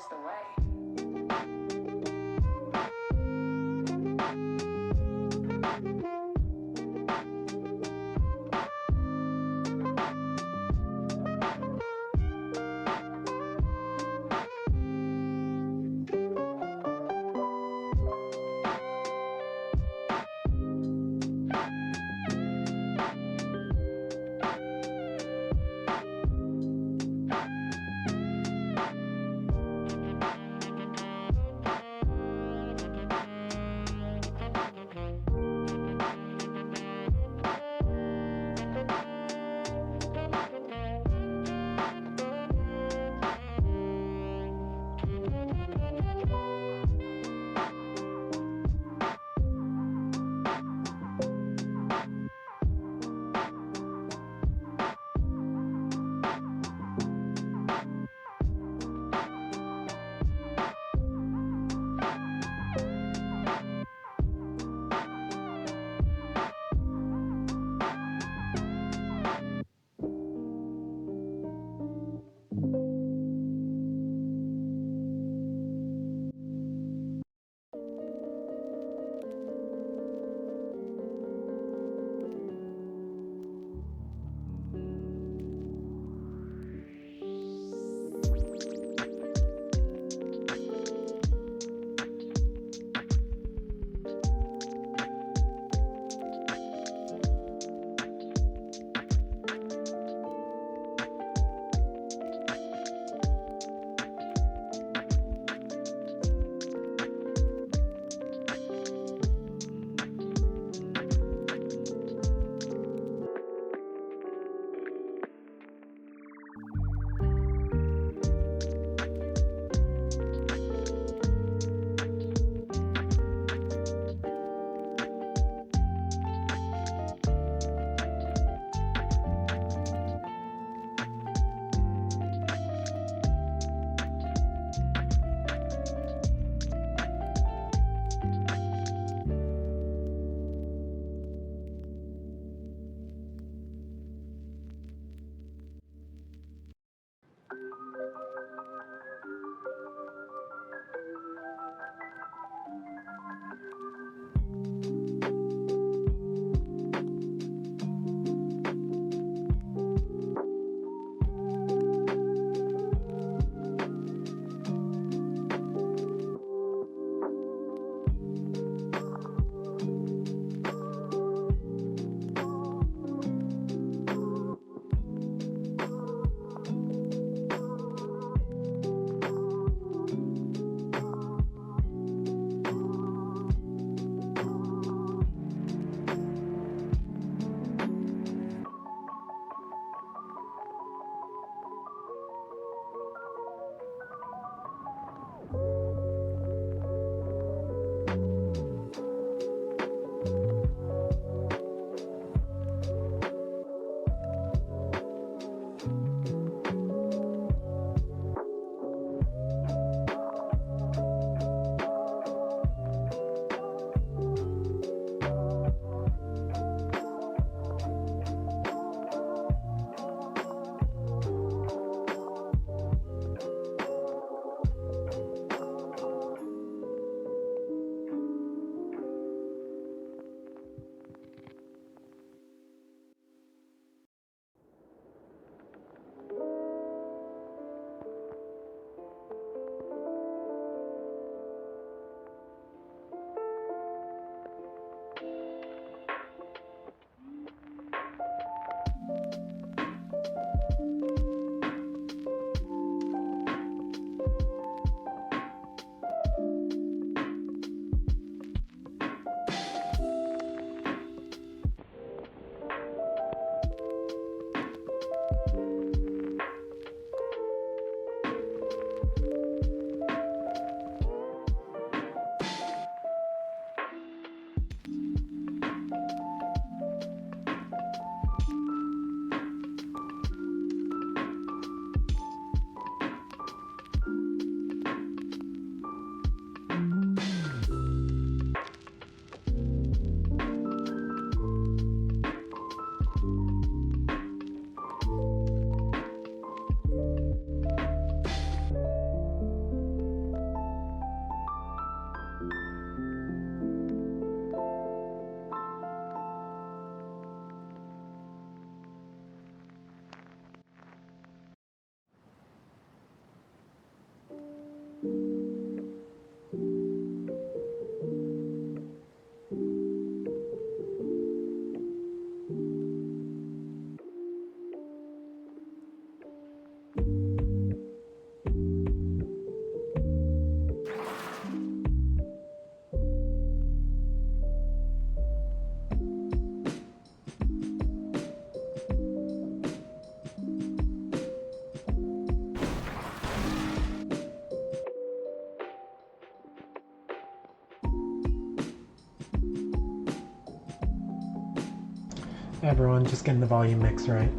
is the way. Everyone, just getting the volume mix right.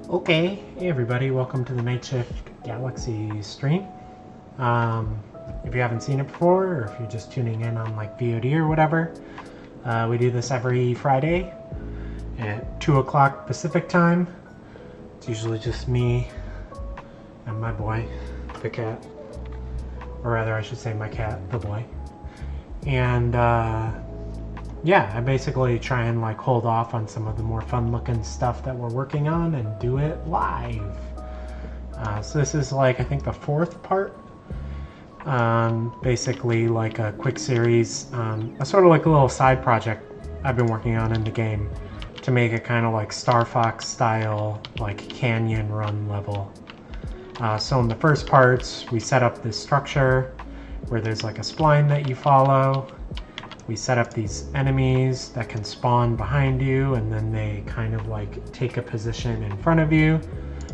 Okay, hey everybody, welcome to the Nightshift Galaxy stream. If you haven't seen it before, or if you're just tuning in on like VOD or whatever, we do this every Friday at 2 o'clock Pacific time. It's usually just me and my boy, the cat. Or rather, I should say my cat, the boy. And yeah, I basically try and like hold off on some of the more fun looking stuff that we're working on and do it live. So this is like, I think the 4th part. Basically like a quick series, a sort of like a little side project I've been working on in the game to make it kind of like Star Fox style, like canyon run level. So in the first parts, we set up this structure where there's like a spline that you follow. We set up these enemies that can spawn behind you, and then they kind of like take a position in front of you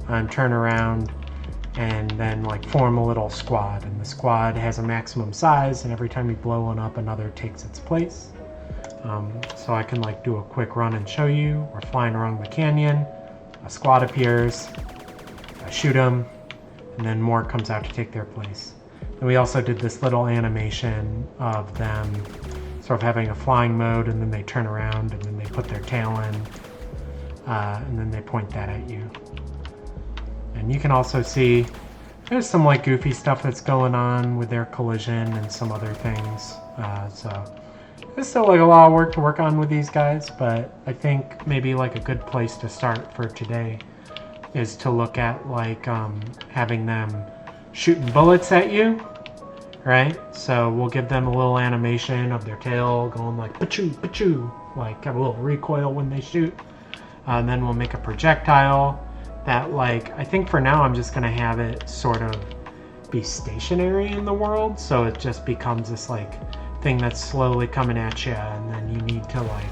and turn around and then like form a little squad. And the squad has a maximum size, and every time you blow one up, another takes its place. So I can like do a quick run and show you. We're flying around the canyon, a squad appears, I shoot them, and then more comes out to take their place. And we also did this little animation of them sort of having a flying mode, and then they turn around and then they put their tail in, and then they point that at you. And you can also see there's some like goofy stuff that's going on with their collision and some other things. So there's still like a lot of work to work on with these guys, but I think maybe like a good place to start for today is to look at like having them shooting bullets at you. Right, so we'll give them a little animation of their tail going like pachoo, pachoo, like have a little recoil when they shoot. And then we'll make a projectile that like, I think for now I'm just gonna have it sort of be stationary in the world. So it just becomes this like thing that's slowly coming at you, and then you need to like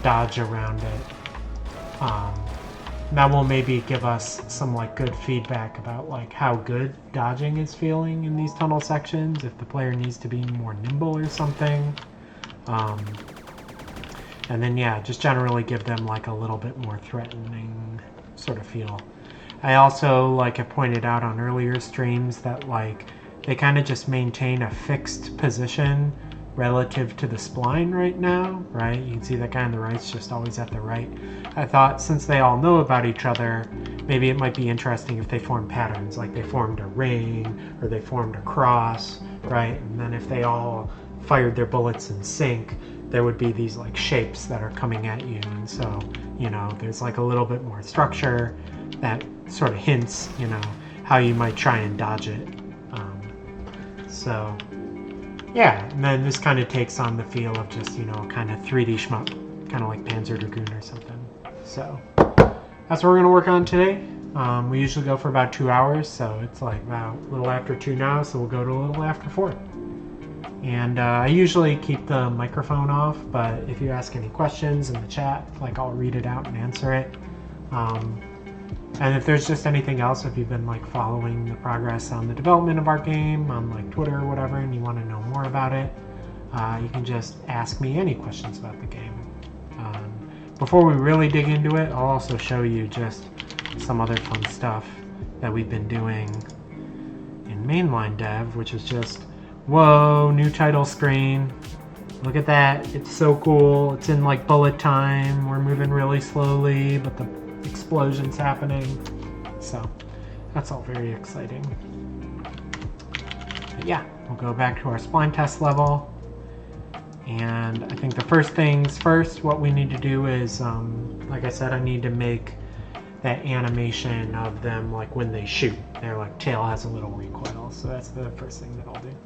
dodge around it. That will maybe give us some like good feedback about like how good dodging is feeling in these tunnel sections, if the player needs to be more nimble or something. And then yeah, just generally give them like a little bit more threatening sort of feel. I also like have pointed out on earlier streams that like they kind of just maintain a fixed position relative to the spline right now, right? You can see that guy on the right's just always at the right. I thought since they all know about each other, maybe it might be interesting if they form patterns, like they formed a ring or they formed a cross, right? And then if they all fired their bullets in sync, there would be these like shapes that are coming at you. And so, you know, there's like a little bit more structure that sort of hints, you know, how you might try and dodge it. So yeah, and then this kind of takes on the feel of just, you know, kind of 3D shmup, kind of like Panzer Dragoon or something. So that's what we're going to work on today. We usually go for about 2 hours, so it's like about a little after 2 now, so we'll go to a little after 4. And I usually keep the microphone off, but if you ask any questions in the chat, like I'll read it out and answer it. And if there's just anything else, if you've been like following the progress on the development of our game on like Twitter or whatever, and you want to know more about it, you can just ask me any questions about the game. Before we really dig into it, I'll also show you just some other fun stuff that we've been doing in mainline dev, which is just, whoa, new title screen. Look at that, it's so cool. It's in like bullet time. We're moving really slowly, but the explosions happening. So that's all very exciting. But yeah, we'll go back to our spline test level. And I think the first things first, what we need to do is, like I said, I need to make that animation of them like when they shoot. Their like tail has a little recoil. So that's the first thing that I'll do.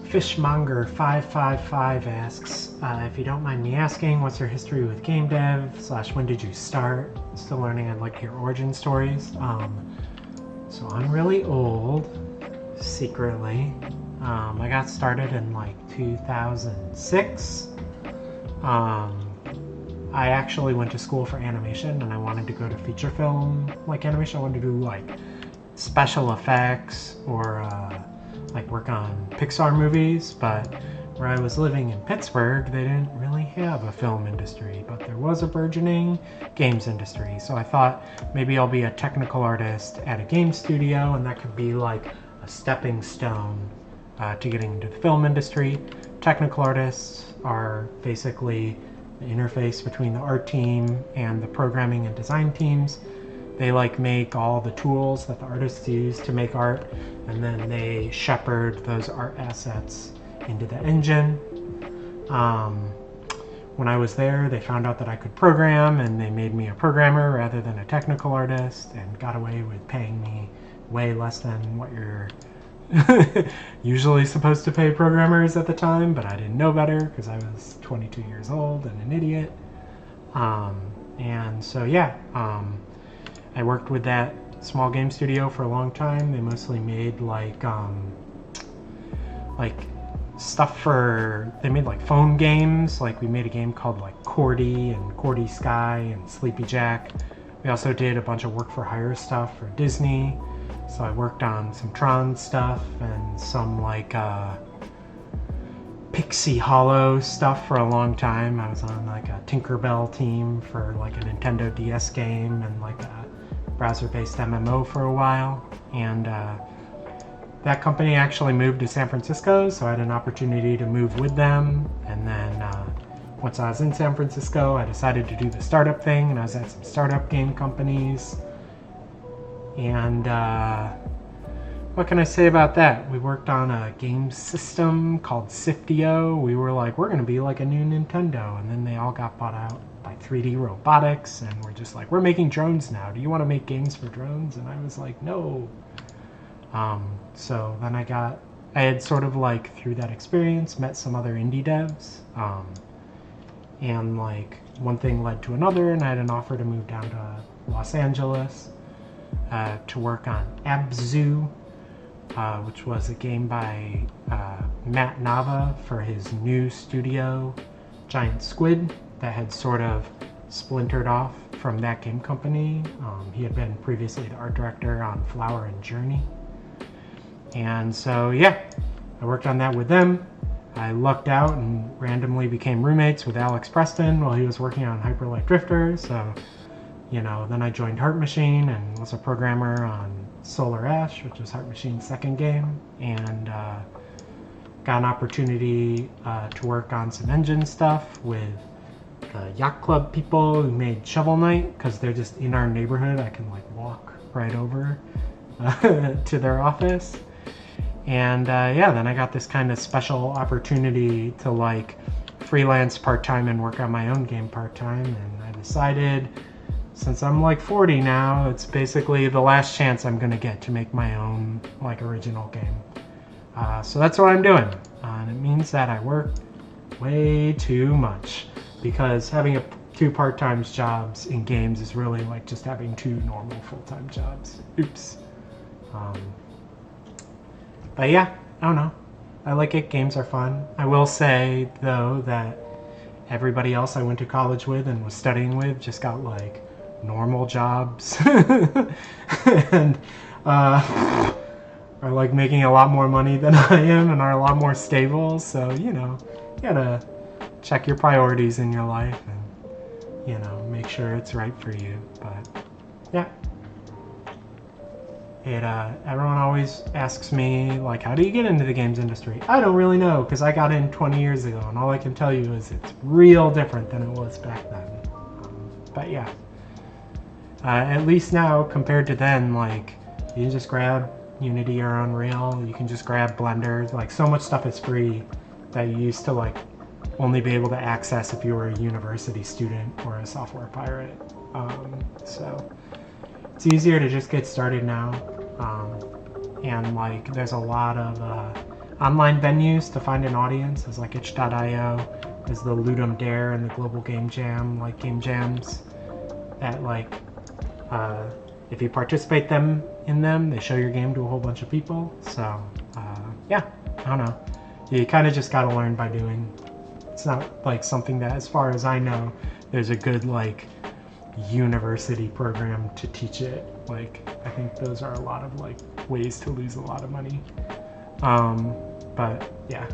Fishmonger555 asks, if you don't mind me asking, what's your history with game dev / when did you start? Still learning. I'd like to hear origin stories. So I'm really old, secretly. I got started in like 2006. I actually went to school for animation and I wanted to go to feature film like animation. I wanted to do like special effects or like work on Pixar movies, but where I was living in Pittsburgh, they didn't really have a film industry, but there was a burgeoning games industry. So I thought maybe I'll be a technical artist at a game studio, and that could be like a stepping stone to getting into the film industry. Technical artists are basically the interface between the art team and the programming and design teams. They like make all the tools that the artists use to make art, and then they shepherd those art assets into the engine. When I was there, they found out that I could program, and they made me a programmer rather than a technical artist, and got away with paying me way less than what you're usually supposed to pay programmers at the time, but I didn't know better because I was 22 years old and an idiot. And so yeah, I worked with that small game studio for a long time. They mostly made like stuff for, they made like phone games. Like we made a game called like Cordy and Cordy Sky and Sleepy Jack. We also did a bunch of work for hire stuff for Disney. So I worked on some Tron stuff and some like Pixie Hollow stuff for a long time. I was on like a Tinkerbell team for like a Nintendo DS game and like a browser-based MMO for a while. And that company actually moved to San Francisco, so I had an opportunity to move with them. And then once I was in San Francisco, I decided to do the startup thing, and I was at some startup game companies. And what can I say about that? We worked on a game system called Siftio. We were like, we're going to be like a new Nintendo. And then they all got bought out by 3D Robotics, and we're just like, we're making drones now. Do you want to make games for drones? And I was like, no. So then I had sort of like, through that experience, met some other indie devs. And like, one thing led to another, and I had an offer to move down to Los Angeles to work on Abzu, which was a game by Matt Nava for his new studio, Giant Squid, that had sort of splintered off from that game company. He had been previously the art director on Flower and Journey. And so, yeah, I worked on that with them. I lucked out and randomly became roommates with Alex Preston while he was working on Hyper Light Drifter. So, you know, then I joined Heart Machine and was a programmer on Solar Ash, which was Heart Machine's second game, and got an opportunity to work on some engine stuff with the Yacht Club people who made Shovel Knight, because they're just in our neighborhood. I can like walk right over to their office. And yeah, then I got this kind of special opportunity to like freelance part-time and work on my own game part-time. And I decided, since I'm like 40 now, it's basically the last chance I'm going to get to make my own like original game. So that's what I'm doing. And it means that I work way too much, because having two part-time jobs in games is really like just having two normal full-time jobs. Oops. But yeah, I don't know. I like it. Games are fun. I will say, though, that everybody else I went to college with and was studying with just got like normal jobs and are like making a lot more money than I am and are a lot more stable. So, you know, you gotta check your priorities in your life and, you know, make sure it's right for you. But yeah. Everyone always asks me, like, how do you get into the games industry? I don't really know, because I got in 20 years ago, and all I can tell you is it's real different than it was back then. But yeah, at least now, compared to then, like, you can just grab Unity or Unreal, you can just grab Blender, like, so much stuff is free that you used to, like, only be able to access if you were a university student or a software pirate. So it's easier to just get started now. And like there's a lot of online venues to find an audience. There's like itch.io, there's the Ludum Dare and the Global Game Jam, like game jams that like if you participate in them, they show your game to a whole bunch of people. So yeah, I don't know. You kind of just gotta learn by doing. It's not like something that, as far as I know, there's a good like university program to teach it. Like, I think those are a lot of like ways to lose a lot of money. But yeah.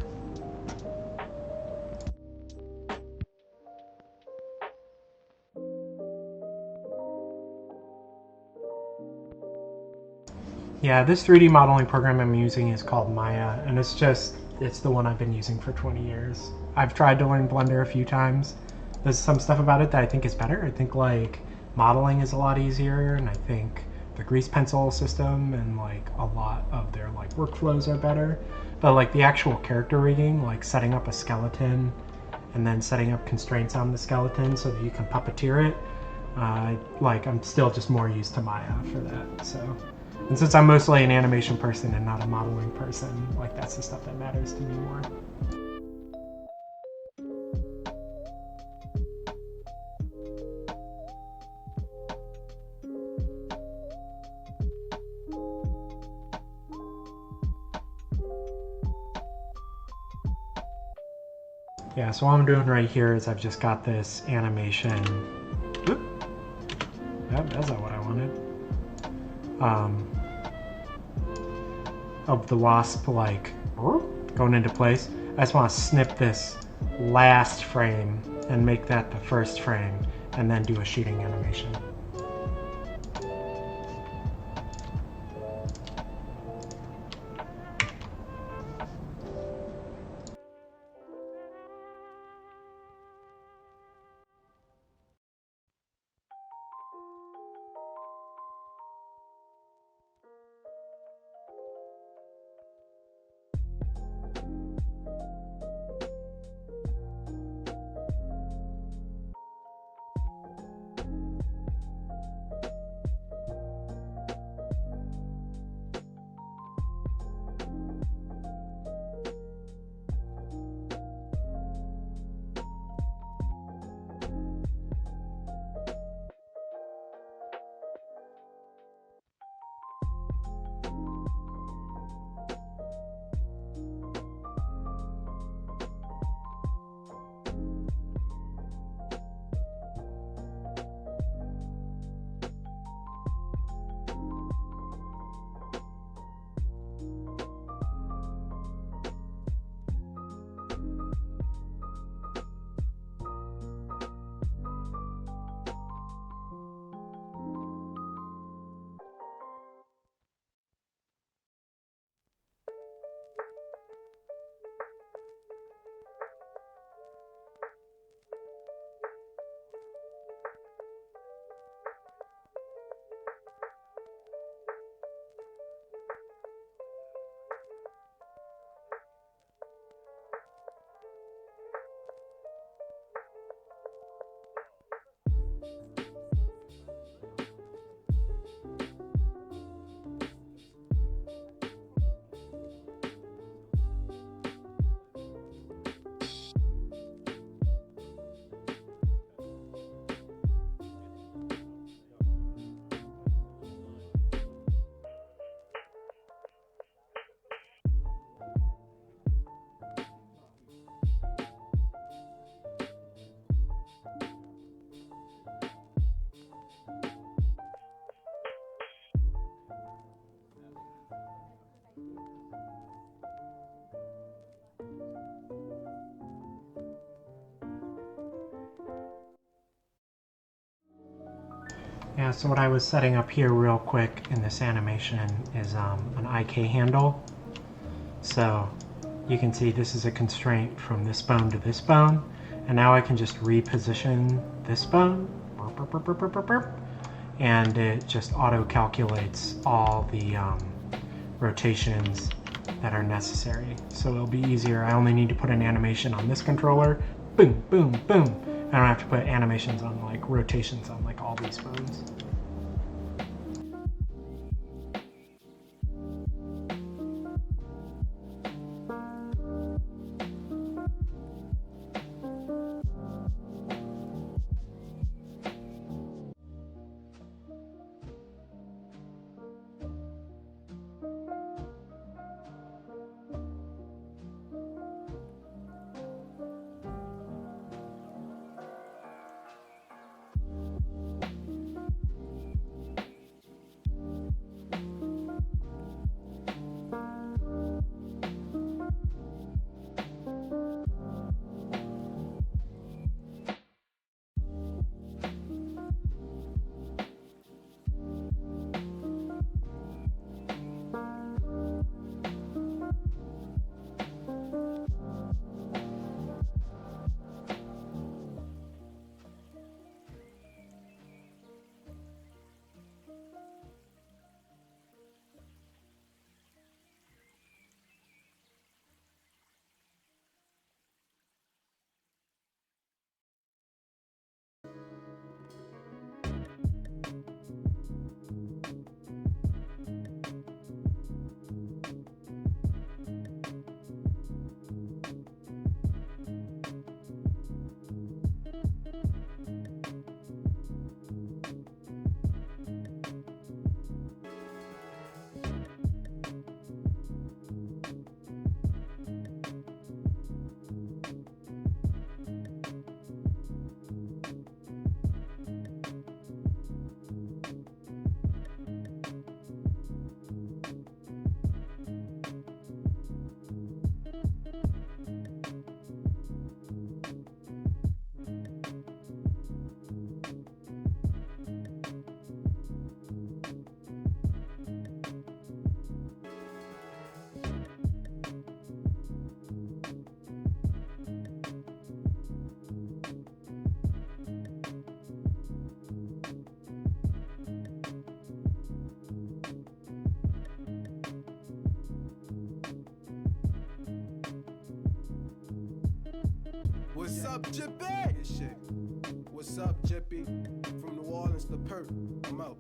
Yeah, this 3D modeling program I'm using is called Maya, and it's the one I've been using for 20 years. I've tried to learn Blender a few times. There's some stuff about it that I think is better. I think like modeling is a lot easier, and I think the grease pencil system and like a lot of their like workflows are better. But like the actual character rigging, like setting up a skeleton and then setting up constraints on the skeleton so that you can puppeteer it, like I'm still just more used to Maya for that. So, and since I'm mostly an animation person and not a modeling person, like that's the stuff that matters to me more. Yeah, so all I'm doing right here is I've just got this animation. Oop. Yep, that's not what I wanted. Of the wasp like going into place. I just want to snip this last frame and make that the first frame and then do a shooting animation. Yeah, so what I was setting up here real quick in this animation is an IK handle. So you can see this is a constraint from this bone to this bone, and now I can just reposition this bone, and it just auto-calculates all the rotations that are necessary. So it'll be easier. I only need to put an animation on this controller, boom, boom, boom. I don't have to put animations on like rotations on like all these bones. up, Jippy? This shit. What's up, Jippy? From New Orleans to Perth. I'm out.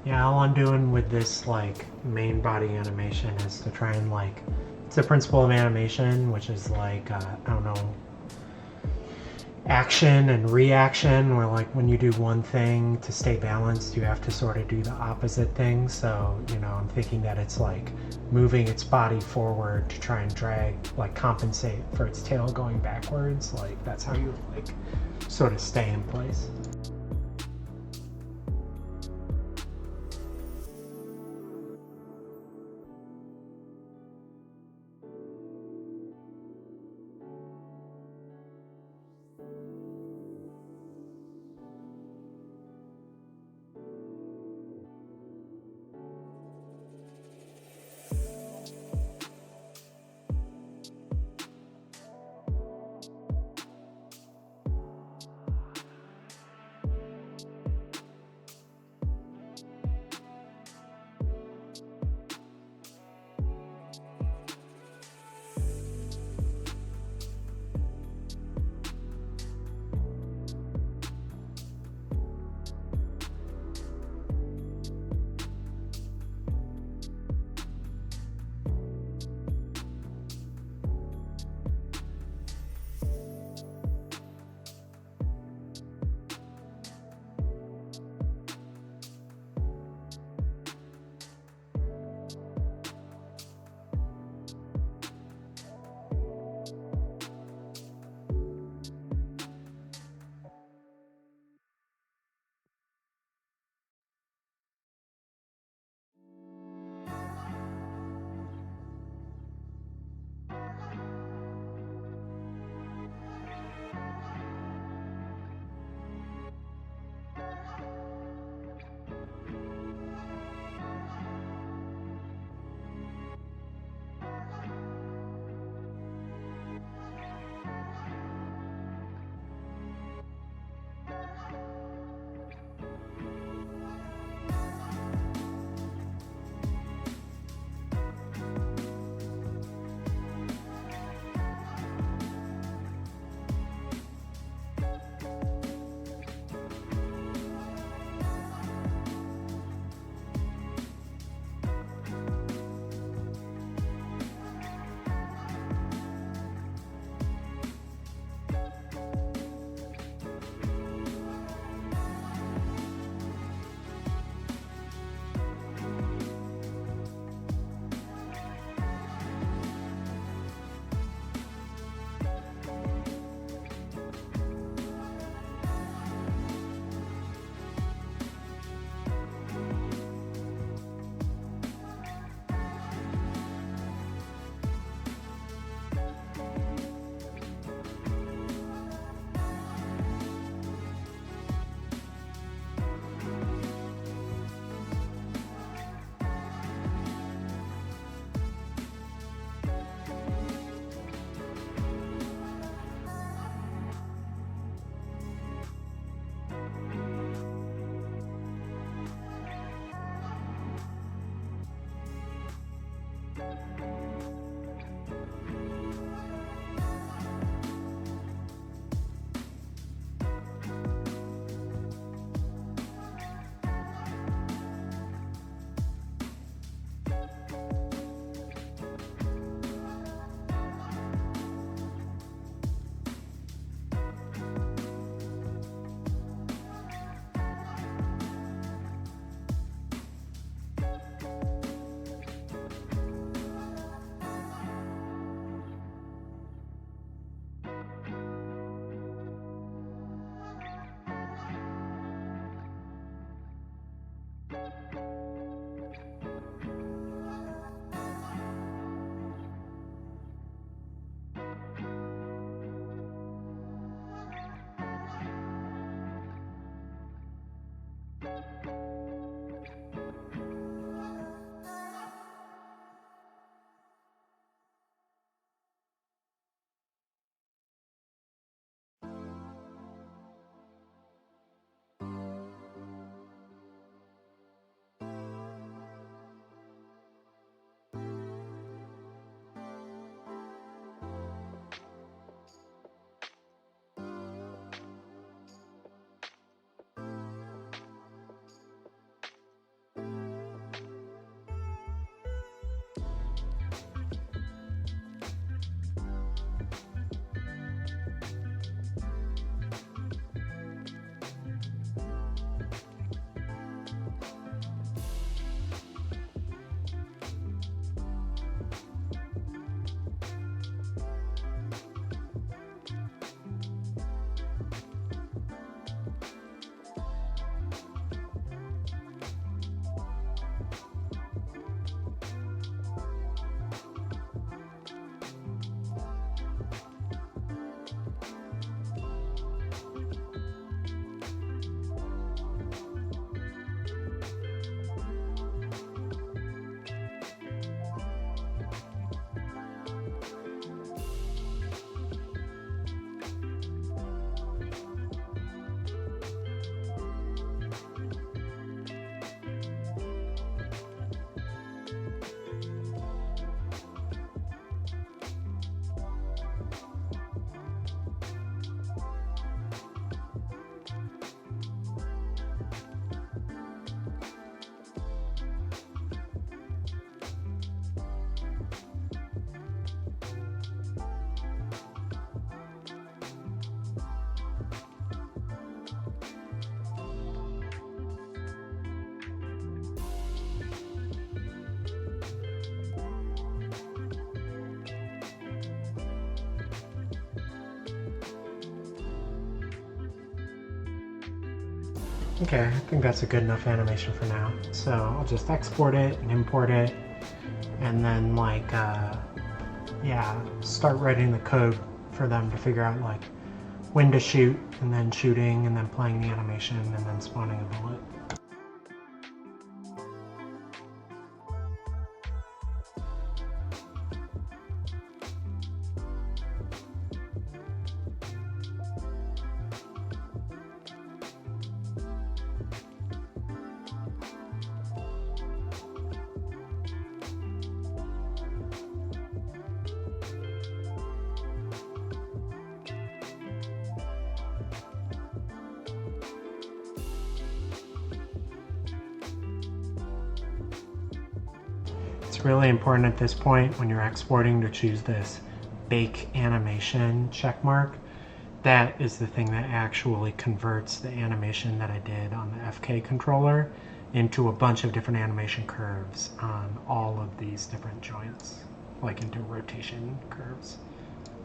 Yeah, all I'm doing with this like main body animation is to try and like, it's a principle of animation, which is like, I don't know, action and reaction, where like when you do one thing to stay balanced, you have to sort of do the opposite thing. So, you know, I'm thinking that it's like moving its body forward to try and drag, like compensate for its tail going backwards. Like that's how you like sort of stay in place. Okay, I think that's a good enough animation for now. So I'll just export it and import it, and then like, yeah, start writing the code for them to figure out like when to shoot, and then shooting, and then playing the animation, and then spawning a bullet. It's really important at this point when you're exporting to choose this bake animation check mark. That is the thing that actually converts the animation that I did on the FK controller into a bunch of different animation curves on all of these different joints, like into rotation curves.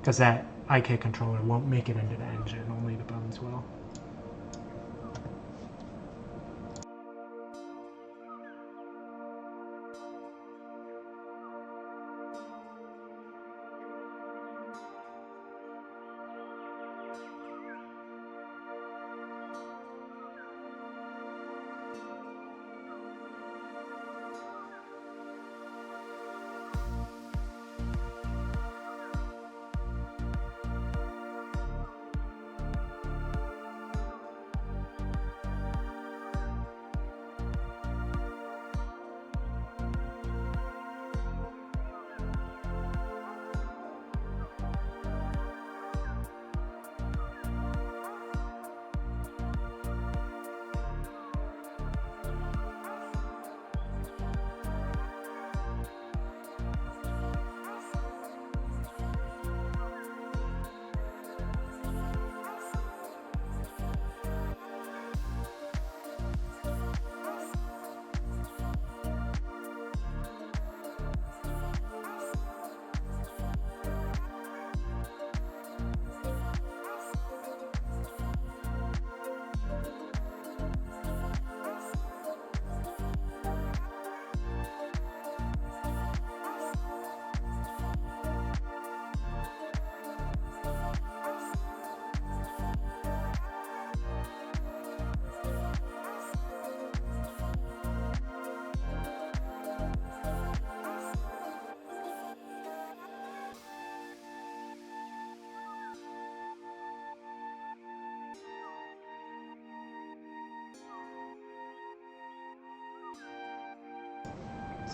Because that IK controller won't make it into the engine, only the bones will.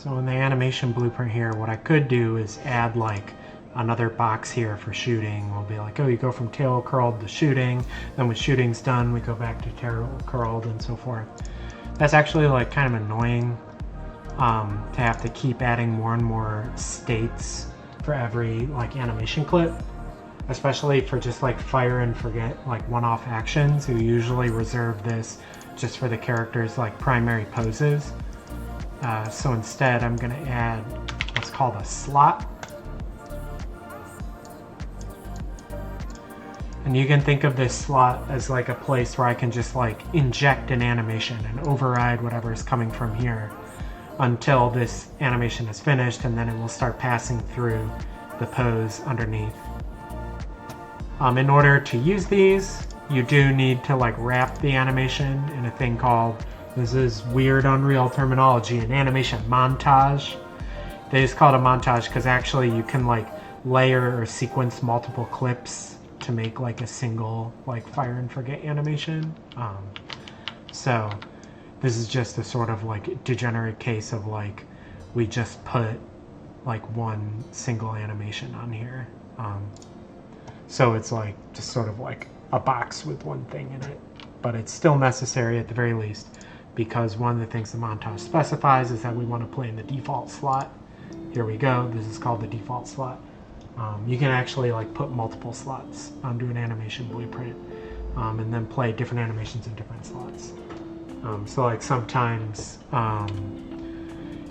So in the animation blueprint here, what I could do is add like another box here for shooting. We'll be like, oh, you go from tail curled to shooting, then when shooting's done, we go back to tail curled and so forth. That's actually like kind of annoying to have to keep adding more and more states for every like animation clip, especially for just like fire and forget like one-off actions who usually reserve this just for the character's like primary poses. So instead I'm going to add what's called a slot. And you can think of this slot as like a place where I can just like inject an animation and override whatever is coming from here until this animation is finished, and then it will start passing through the pose underneath. In order to use these, you do need to like wrap the animation in a thing called, this is weird Unreal terminology, an animation montage. They just call it a montage because actually you can like layer or sequence multiple clips to make like a single like fire and forget animation. So this is just a sort of like degenerate case of like we just put like one single animation on here. So it's like just sort of like a box with one thing in it, but it's still necessary at the very least, because one of the things the montage specifies is that we want to play in the default slot. Here we go, this is called the default slot. You can actually like put multiple slots onto an animation blueprint and then play different animations in different slots. So like sometimes,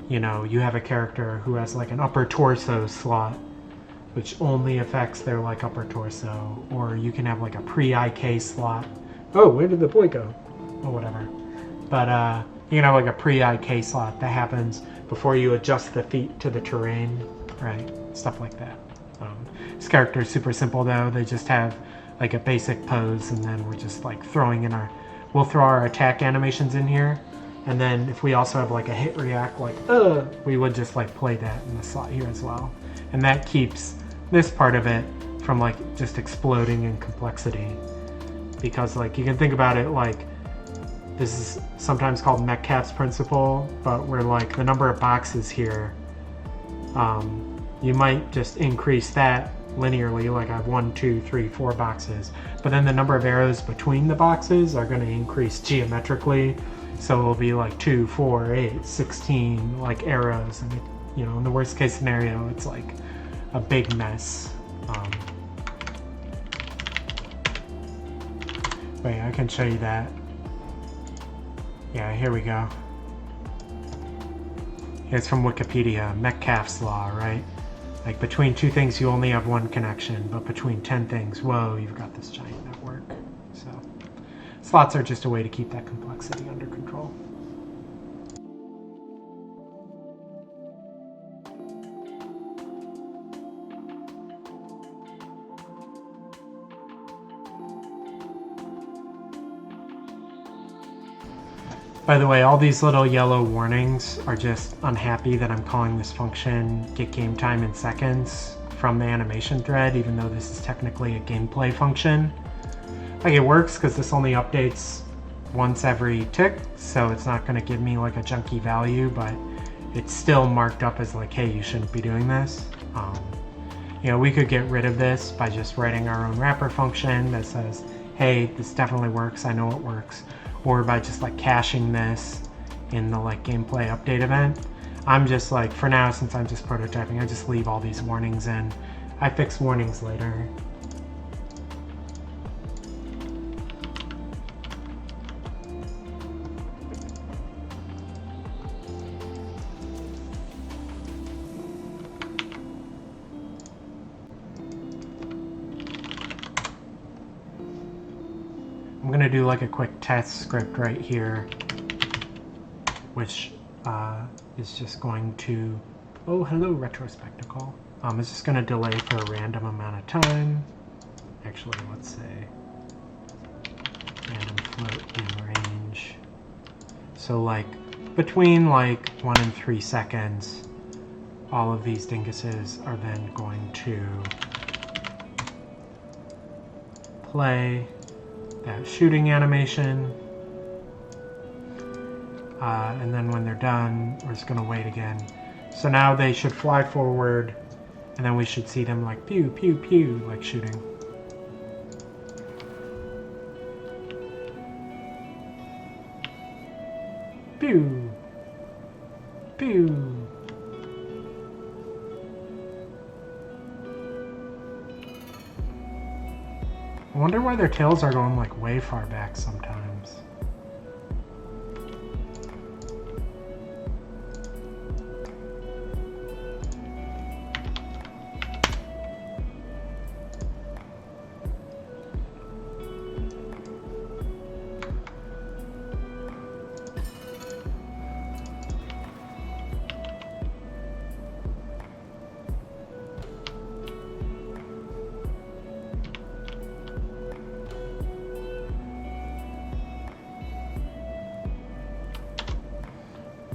you know, you have a character who has like an upper torso slot, which only affects their like upper torso, or you can have like a pre-IK slot. Oh, where did the boy go? or whatever. But you can have like a pre-IK slot that happens before you adjust the feet to the terrain, right? Stuff like that. This character is super simple though. They just have like a basic pose, and then we're just like throwing in we'll throw our attack animations in here, and then if we also have like a hit react, like we would just like play that in the slot here as well, and that keeps this part of it from like just exploding in complexity, because like you can think about it like this is sometimes called Metcalfe's principle, but where like the number of boxes here, you might just increase that linearly, like I have 1, 2, 3, 4 boxes, but then the number of arrows between the boxes are going to increase geometrically, so it'll be like 2, 4, 8, 16 like arrows, and you know, in the worst case scenario it's like a big mess. Wait, I can show you that. Yeah, here we go. It's from Wikipedia, Metcalfe's law, right? Like between two things you only have one connection, but between 10 things, whoa, you've got this giant network. So slots are just a way to keep that complexity under control. By the way, all these little yellow warnings are just unhappy that I'm calling this function get game time in seconds from the animation thread, even though this is technically a gameplay function. Like it works because this only updates once every tick, so it's not going to give me like a junky value, but it's still marked up as like, hey, you shouldn't be doing this. You know, we could get rid of this by just writing our own wrapper function that says, hey, this definitely works, I know it works. Or by just like caching this in the like gameplay update event. I'm just like, for now, since I'm just prototyping, I just leave all these warnings in. I fix warnings later. I'm gonna do like a quick test script right here, which is just going to, oh hello retrospectacle. It's just gonna delay for a random amount of time. Actually, let's say random float in range. So like between like 1 and 3 seconds, all of these dinguses are then going to play that shooting animation, and then when they're done, we're just going to wait again. So now they should fly forward, and then we should see them like pew, pew, pew, like shooting. Pew, pew. I wonder why their tails are going like way far back sometimes.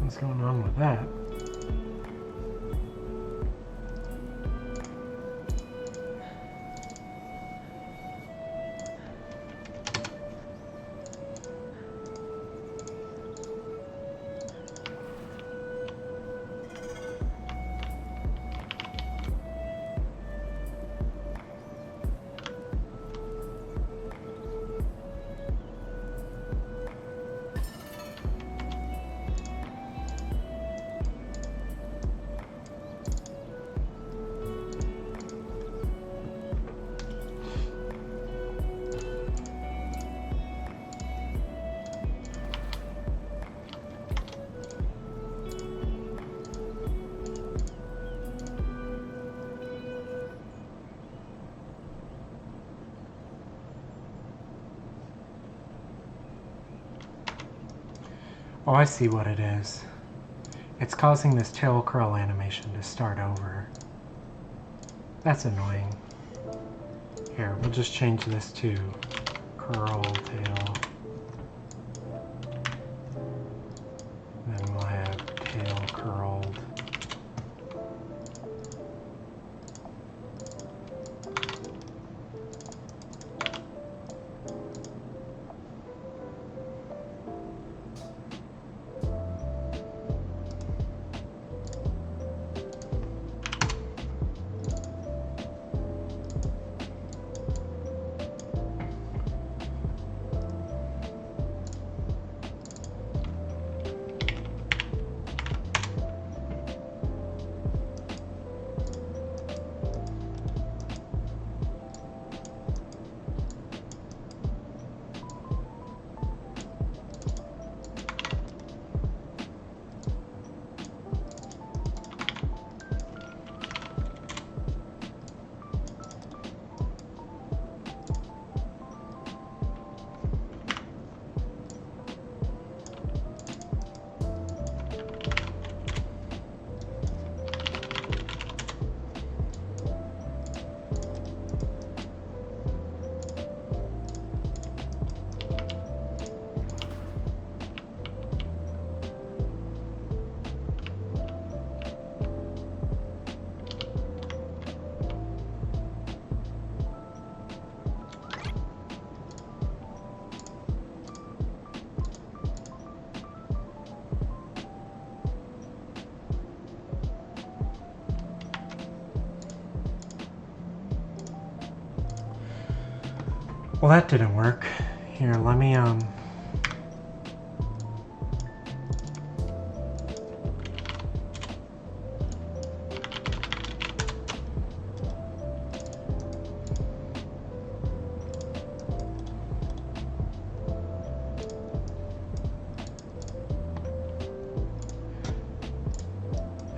What's going on with that? Oh, I see what it is. It's causing this tail curl animation to start over. That's annoying. Here, we'll just change this to curl tail. Then we'll have tail curled. Well, that didn't work. Here, let me, I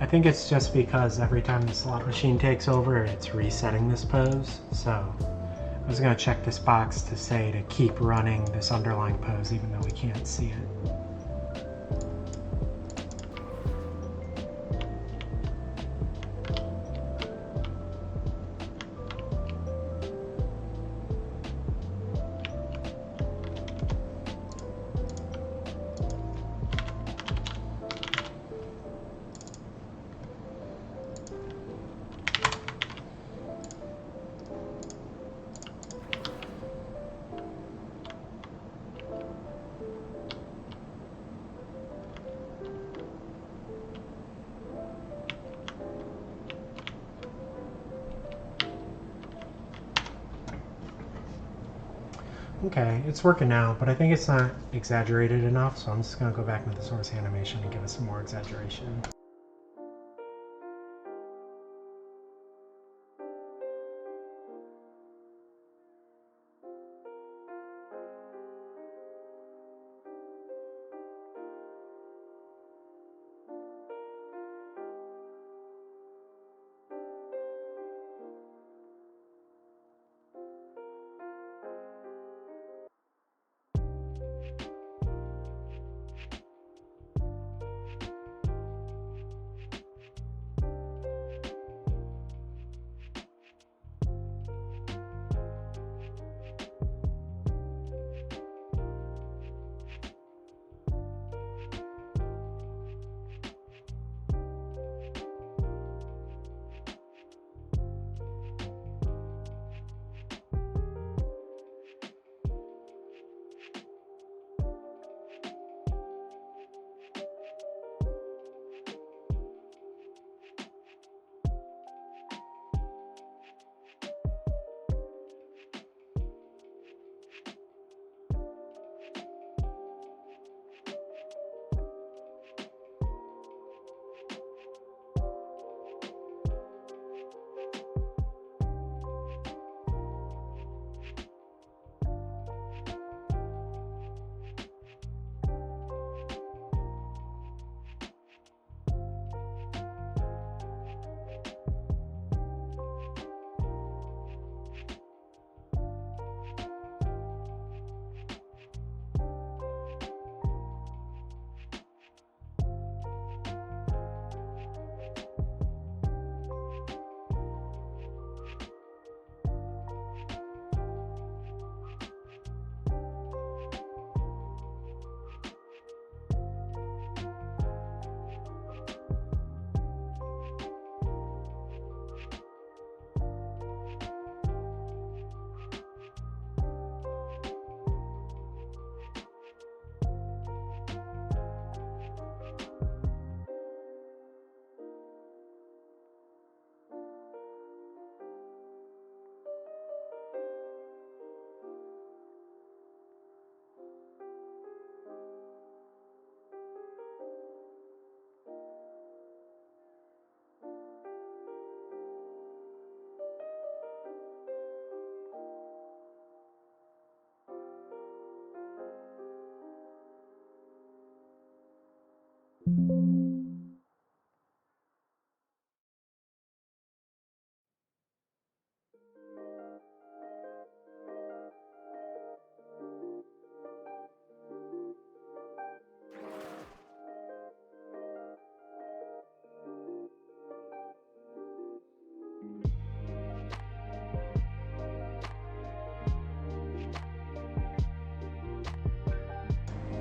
think it's just because every time the slot machine takes over, it's resetting this pose, so I was going to check this box to say to keep running this underlying pose even though we can't see it. Okay, it's working now, but I think it's not exaggerated enough, so I'm just going to go back into the source animation and give it some more exaggeration.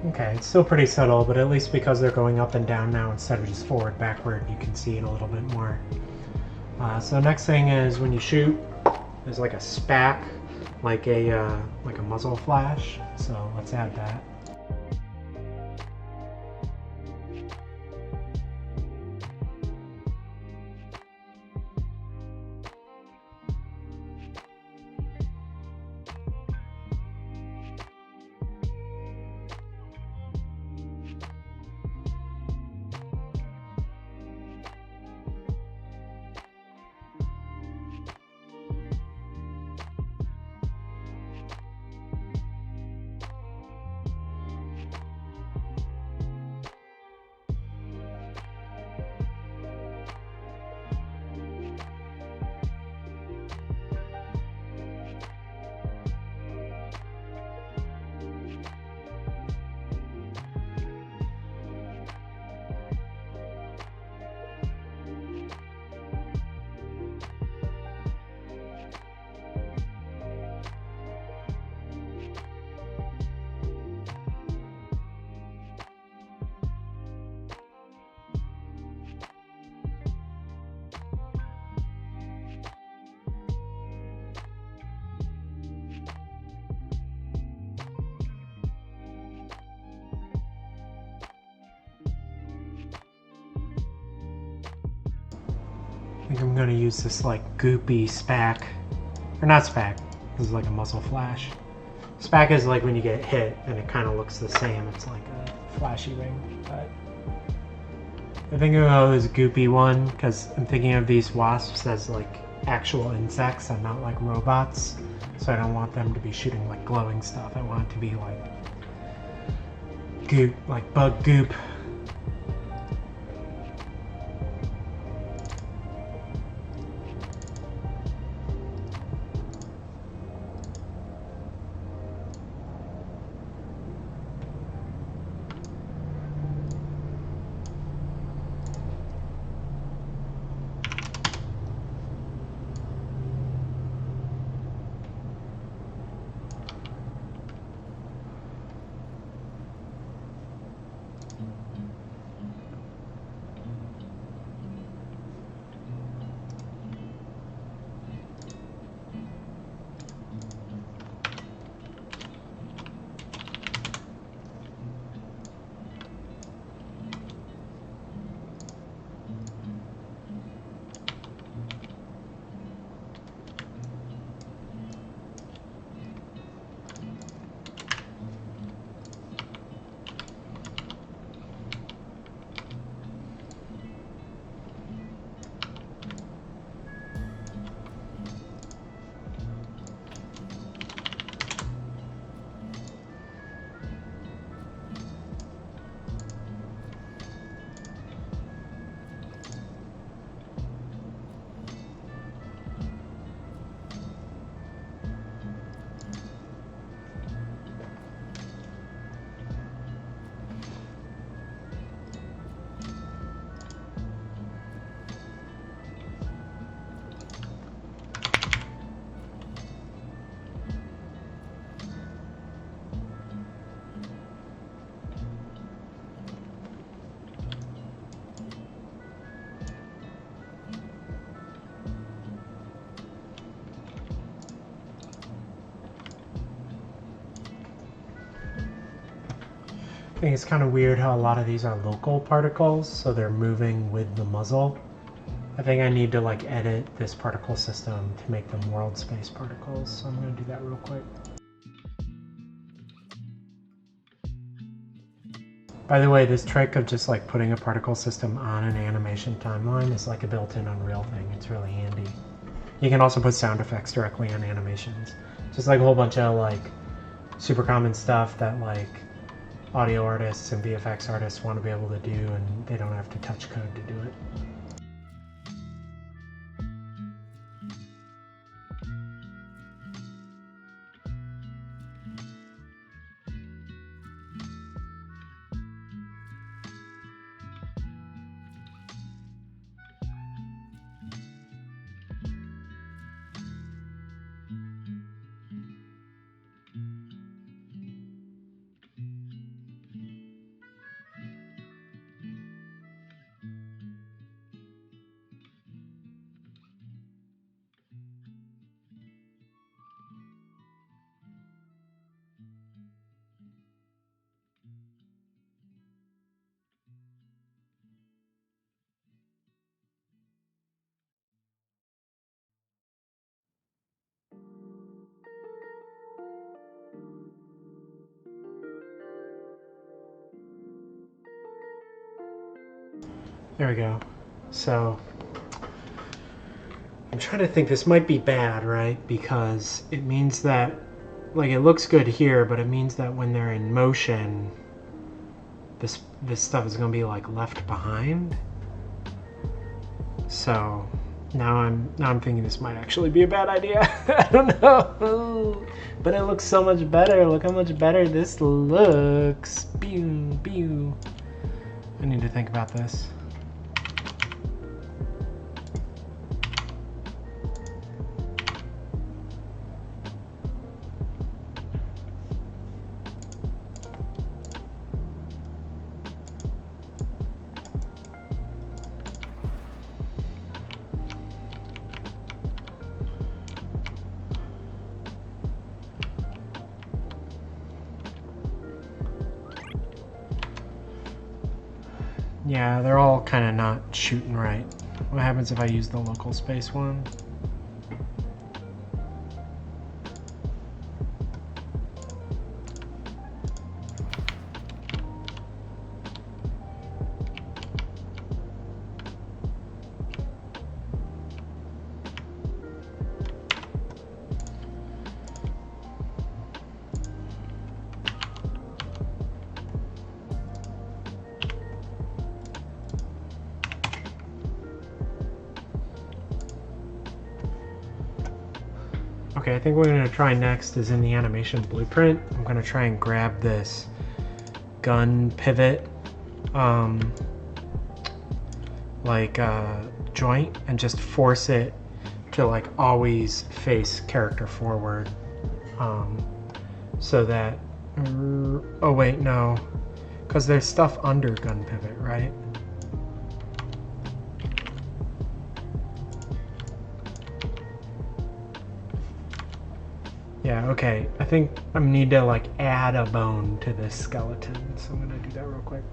Okay, it's still pretty subtle, but at least because they're going up and down now instead of just forward, backward, you can see it a little bit more. So next thing is when you shoot, there's like a spack, like a muzzle flash. So let's add that. I think I'm gonna use this like goopy spack, or not spack, this is like a muzzle flash. Spack is like when you get hit and it kind of looks the same, it's like a flashy ring, but I think I'm gonna go with this goopy one because I'm thinking of these wasps as like actual insects and not like robots, so I don't want them to be shooting like glowing stuff. I want it to be like goop, like bug goop. I think it's kind of weird how a lot of these are local particles, so they're moving with the muzzle. I think I need to like edit this particle system to make them world space particles, so I'm going to do that real quick. By the way, this trick of just like putting a particle system on an animation timeline is like a built-in Unreal thing. It's really handy. You can also put sound effects directly on animations. Just like a whole bunch of like super common stuff that like audio artists and VFX artists want to be able to do, and they don't have to touch code to do it. There we go. So I'm trying to think, this might be bad, right? Because it means that, like, it looks good here, but it means that when they're in motion, this stuff is gonna be like left behind. So now I'm thinking this might actually be a bad idea. I don't know, but it looks so much better. Look how much better this looks. Pew pew. I need to think about this. Yeah, they're all kind of not shooting right. What happens if I use the local space one? Okay, I think what we're going to try next is in the animation blueprint. I'm going to try and grab this gun pivot joint and just force it to like always face character forward, so that, oh wait, no, because there's stuff under gun pivot, right? Yeah, okay. I think I need to like add a bone to this skeleton, so I'm gonna do that real quick.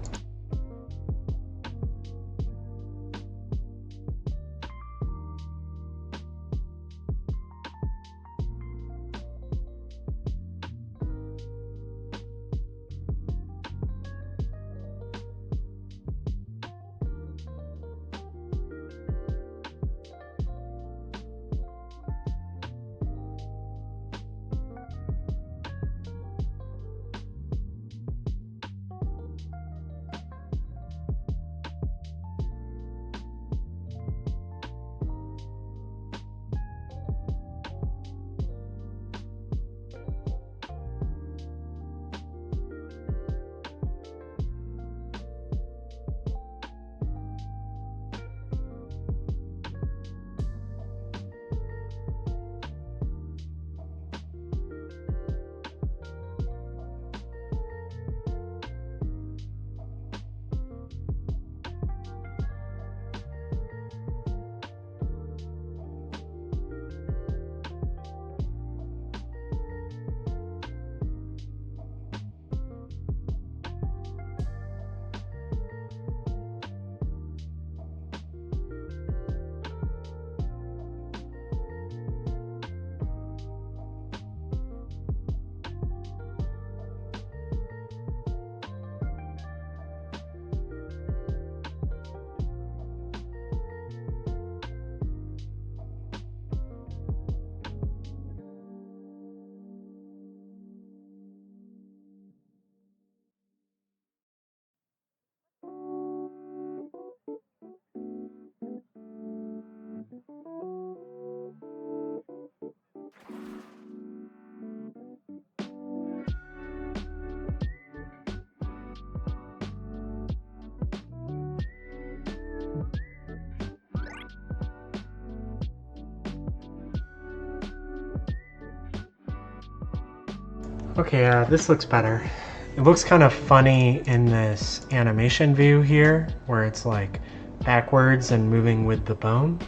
Okay, this looks better. It looks kind of funny in this animation view here, where it's like backwards and moving with the bone.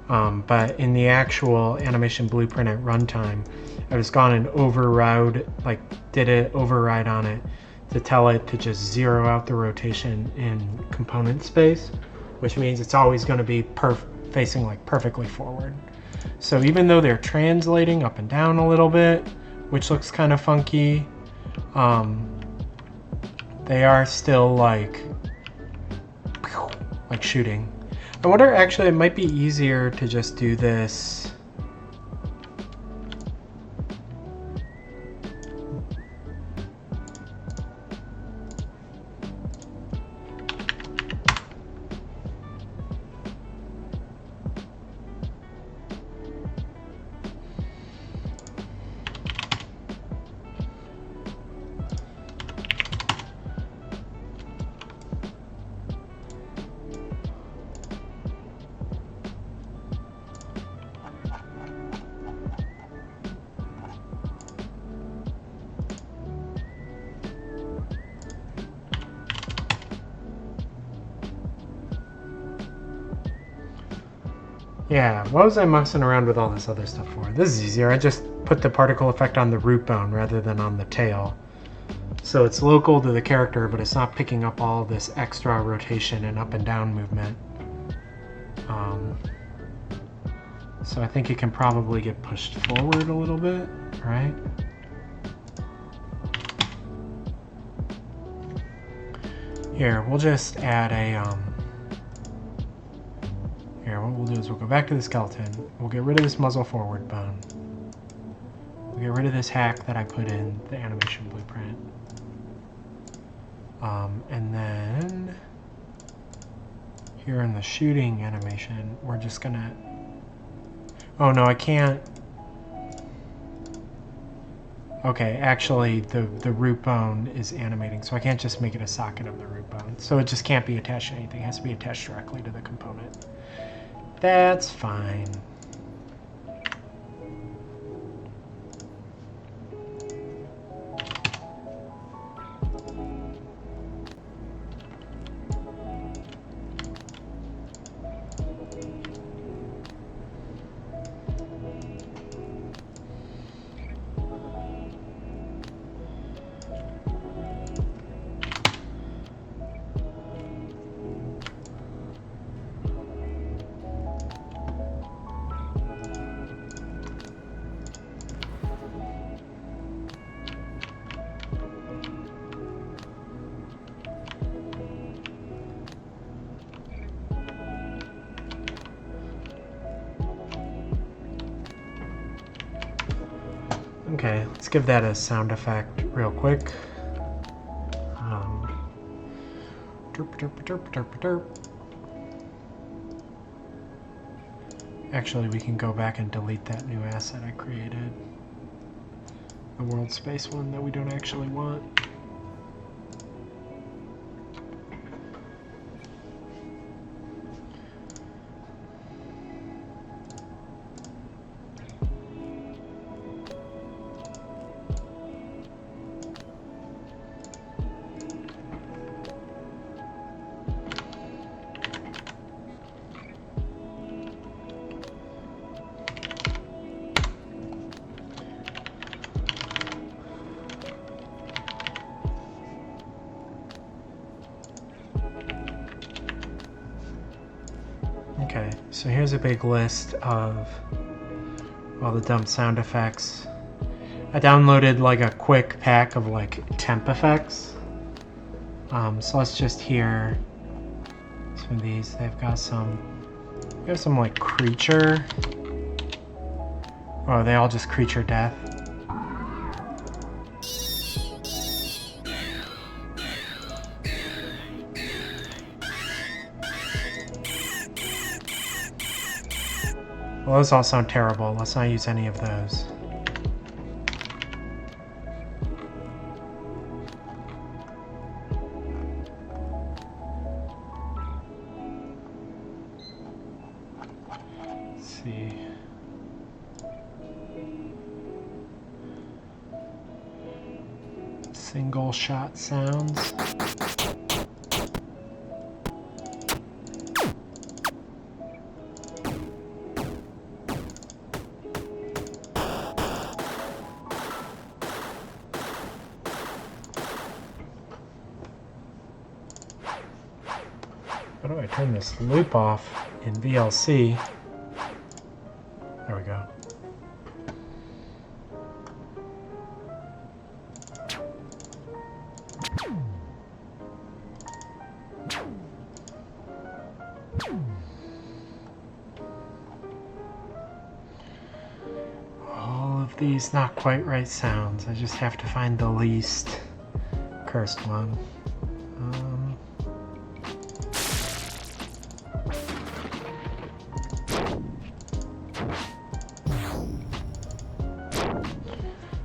But in the actual animation blueprint at runtime, I just gone and did an override on it to tell it to just zero out the rotation in component space, which means it's always going to be facing like perfectly forward. So even though they're translating up and down a little bit, which looks kind of funky, they are still like like shooting. I wonder, actually, it might be easier to just do this. Yeah, what was I messing around with all this other stuff for? This is easier. I just put the particle effect on the root bone rather than on the tail. So it's local to the character, but it's not picking up all this extra rotation and up and down movement. So I think it can probably get pushed forward a little bit, right? Here, we'll just add a... Here, what we'll do is we'll go back to the skeleton. We'll get rid of this muzzle forward bone. We'll get rid of this hack that I put in the animation blueprint. And then here in the shooting animation, we're just gonna... Oh no, I can't. Okay, actually the root bone is animating, so I can't just make it a socket of the root bone. So it just can't be attached to anything. It has to be attached directly to the component. That's fine. Okay, let's give that a sound effect real quick. Derp, derp, derp, derp, derp. Actually, we can go back and delete that new asset I created. The world space one that we don't actually want. Okay, so here's a big list of all the dumb sound effects. I downloaded like a quick pack of like temp effects. So let's just hear some of these. They've got some like creature. Oh, they all just creature death. Well, those all sound terrible. Let's not use any of those. Let's see. Single shot sounds. How do I turn this loop off in VLC? There we go. these not quite right sounds. I just have to find the least cursed one.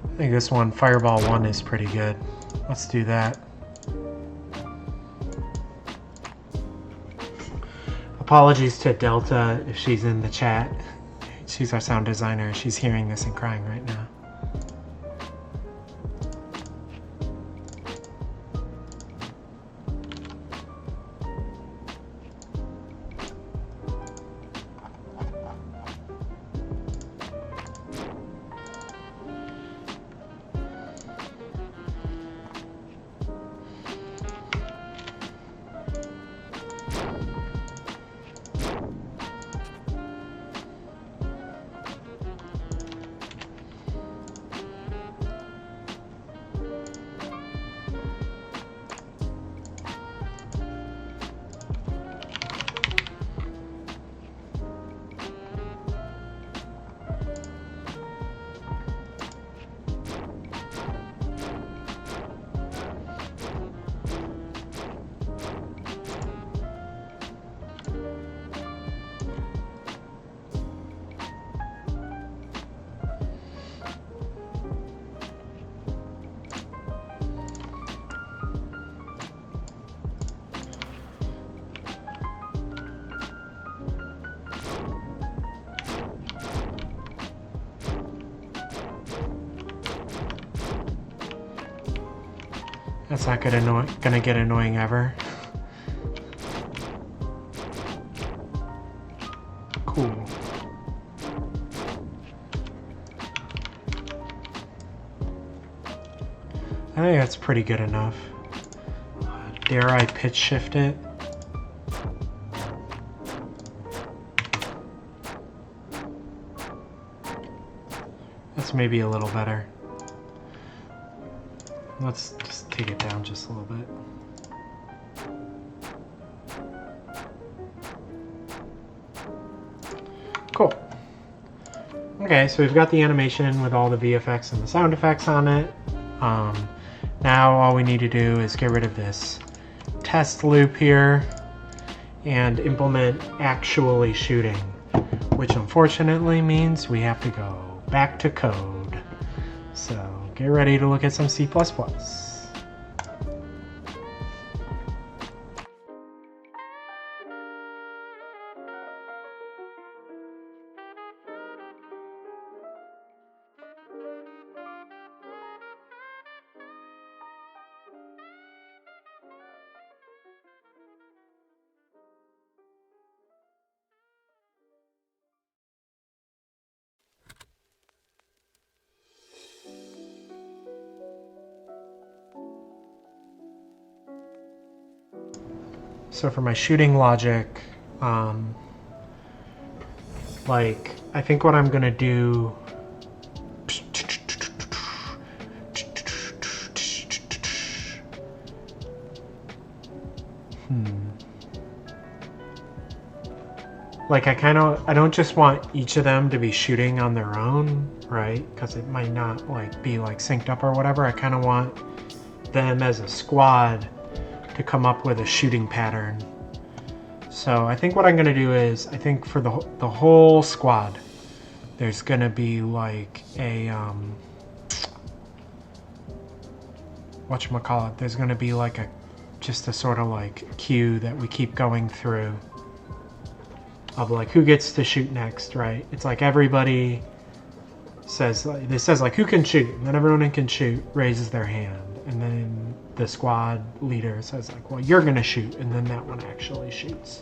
I think this one, Fireball 1, is pretty good. Let's do that. Apologies to Delta if she's in the chat. She's our sound designer. She's hearing this and crying right now. That's not gonna get annoying ever. Cool. I think that's pretty good enough. Dare I pitch shift it? That's maybe a little better. Let's just take it down just a little bit. Cool. Okay, so we've got the animation with all the VFX and the sound effects on it. Now all we need to do is get rid of this test loop here and implement actually shooting, which unfortunately means we have to go back to code. So get ready to look at some C++. So for my shooting logic, like, I think what I'm gonna do, like I don't just want each of them to be shooting on their own, right? Because it might not like be like synced up or whatever. I kind of want them as a squad to come up with a shooting pattern. So I think what I'm gonna do is, I think for the whole squad, there's gonna be like a whatchamacallit, there's gonna be like just a sort of like queue that we keep going through of like who gets to shoot next, right? It's like everybody says, like, this says like who can shoot, and then everyone who can shoot raises their hand, and then the squad leader says like, well, you're gonna shoot, and then that one actually shoots.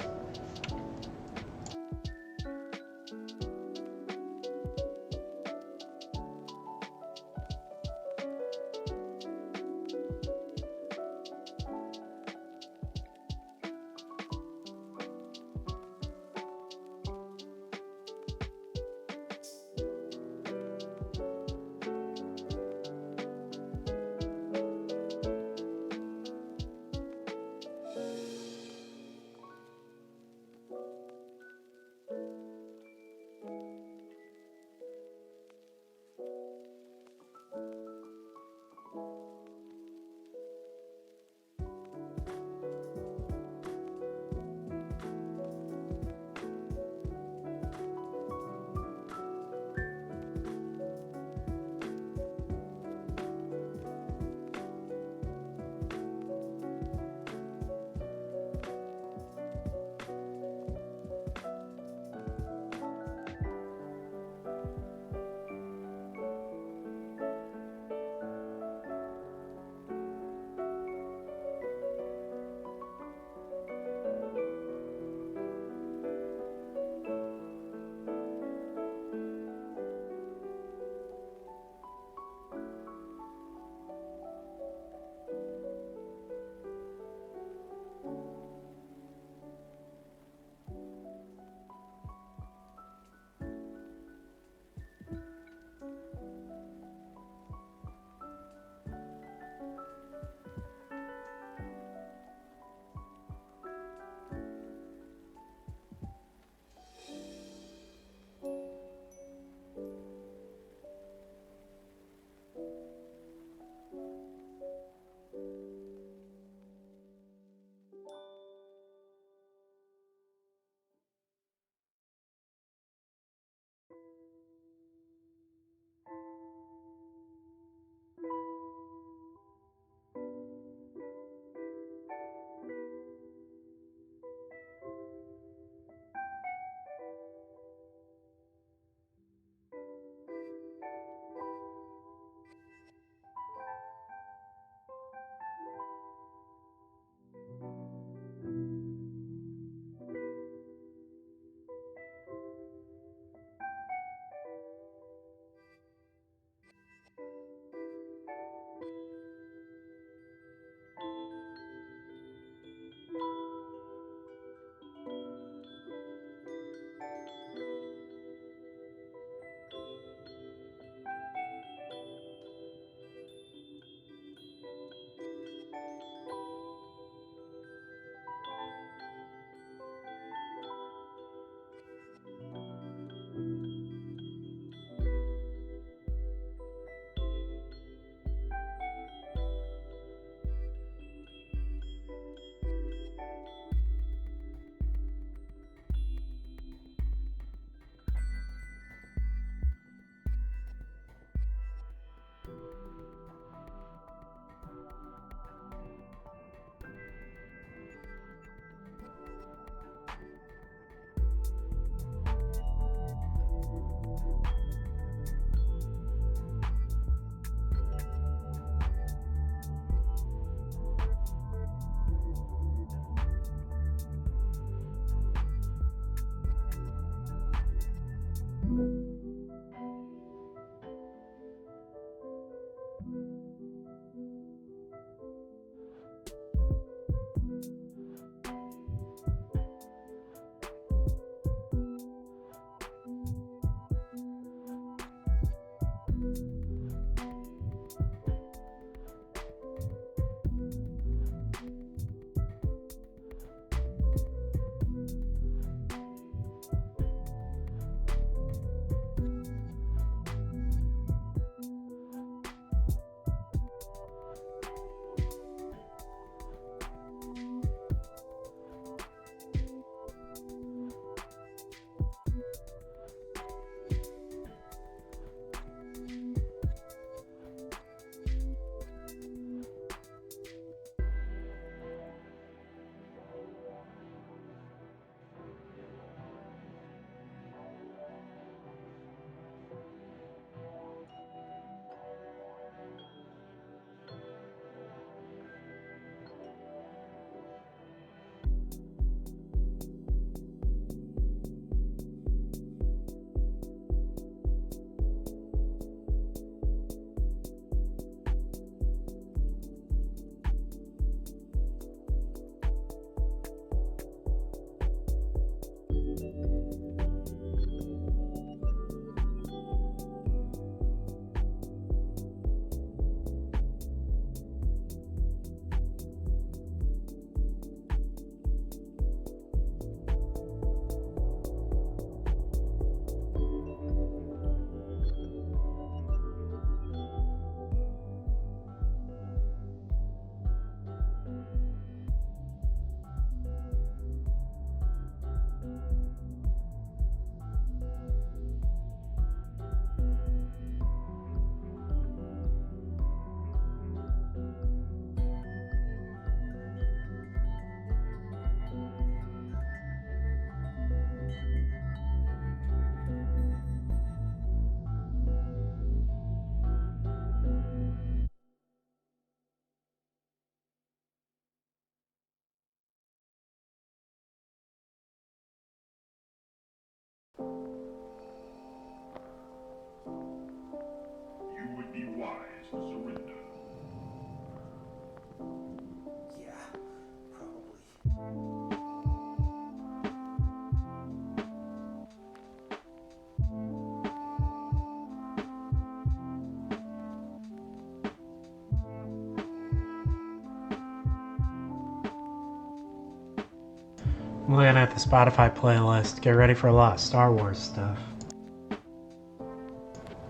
I'm looking at the Spotify playlist. Get ready for a lot of Star Wars stuff.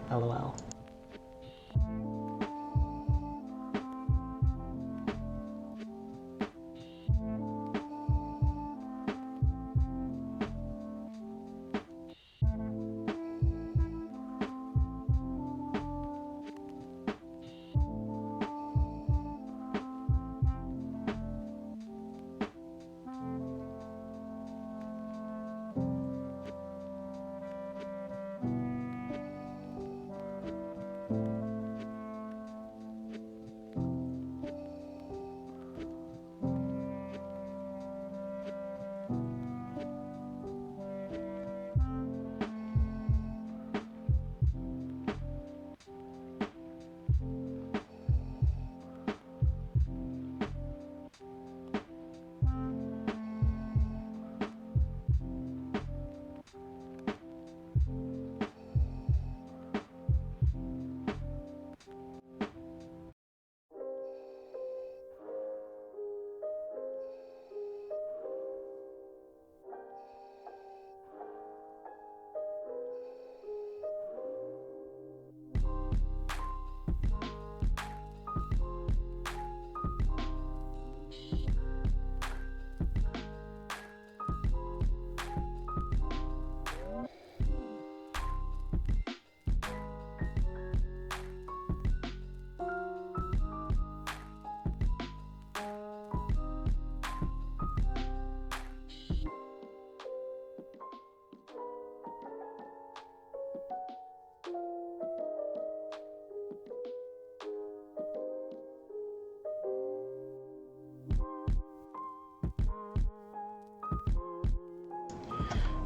LOL.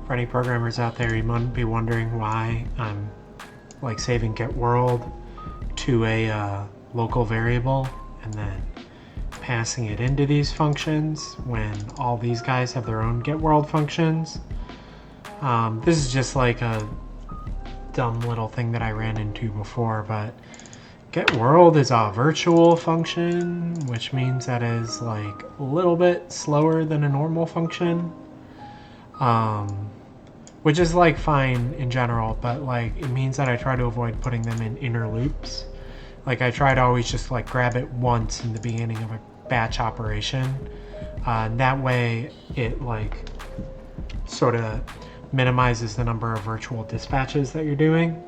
For any programmers out there, you might be wondering why I'm like saving get world to a local variable and then passing it into these functions when all these guys have their own get world functions. This is just like a dumb little thing that I ran into before, but get world is a virtual function, which means that is like a little bit slower than a normal function. Which is like fine in general, but like it means that I try to avoid putting them in inner loops. Like I try to always just like grab it once in the beginning of a batch operation. And that way it like sort of minimizes the number of virtual dispatches that you're doing.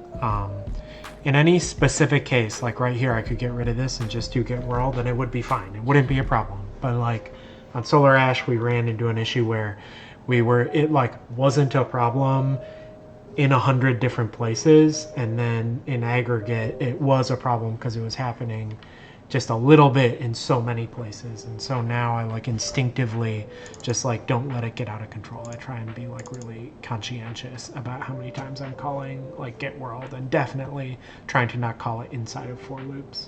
In any specific case, like right here, I could get rid of this and just do get world and it would be fine. It wouldn't be a problem. But like on Solar Ash, we ran into an issue where it like wasn't a problem in 100 different places, and then in aggregate it was a problem because it was happening just a little bit in so many places. And so now I like instinctively just like don't let it get out of control. I try and be like really conscientious about how many times I'm calling like get world, and definitely trying to not call it inside of for loops.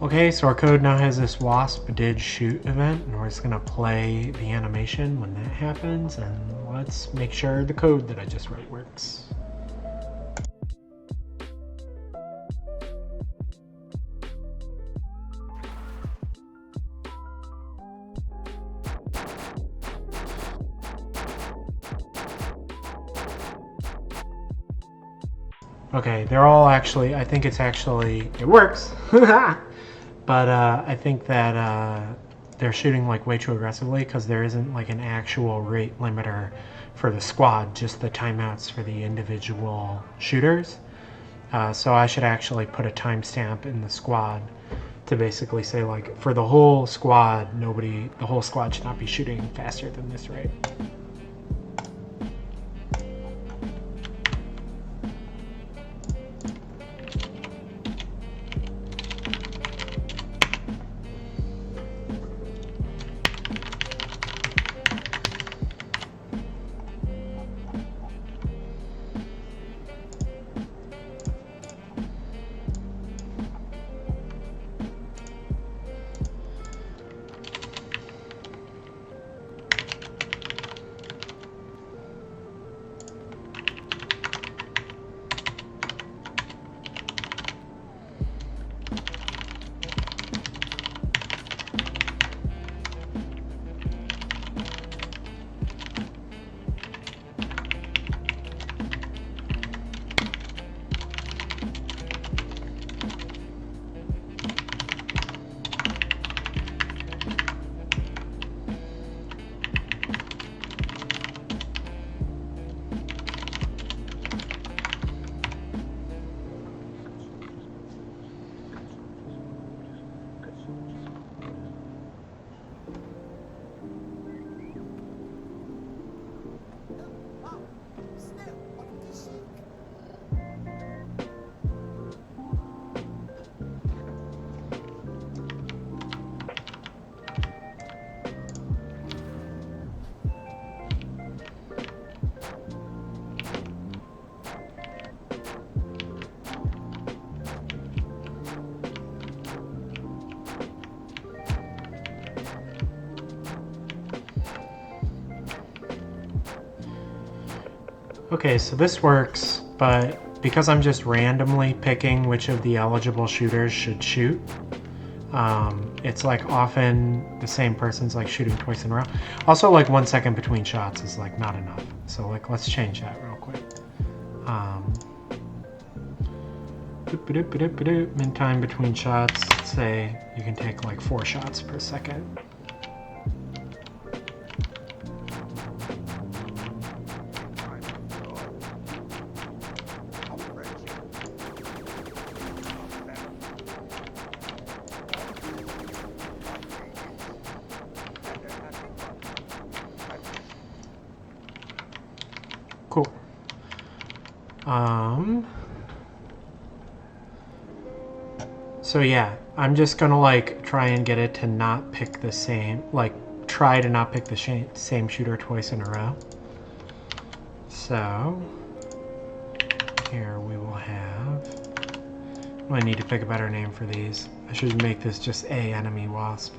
Okay, so our code now has this wasp did shoot event, and we're just gonna play the animation when that happens, and let's make sure the code that I just wrote works. Okay, they're all actually, I think it works, but I think that they're shooting like way too aggressively because there isn't like an actual rate limiter for the squad, just the timeouts for the individual shooters. So I should actually put a timestamp in the squad to basically say like for the whole squad, the whole squad should not be shooting faster than this rate. Okay, so this works, but because I'm just randomly picking which of the eligible shooters should shoot, it's like often the same person's like shooting twice in a row. Also, like 1 second between shots is like not enough. So like let's change that real quick. Min time between shots, let's say you can take like 4 shots per second. Cool. So yeah, I'm just gonna like try and get it to not pick the same, like try to not pick the same shooter twice in a row. So here we will have, I need to pick a better name for these. I should make this just a enemy wasp.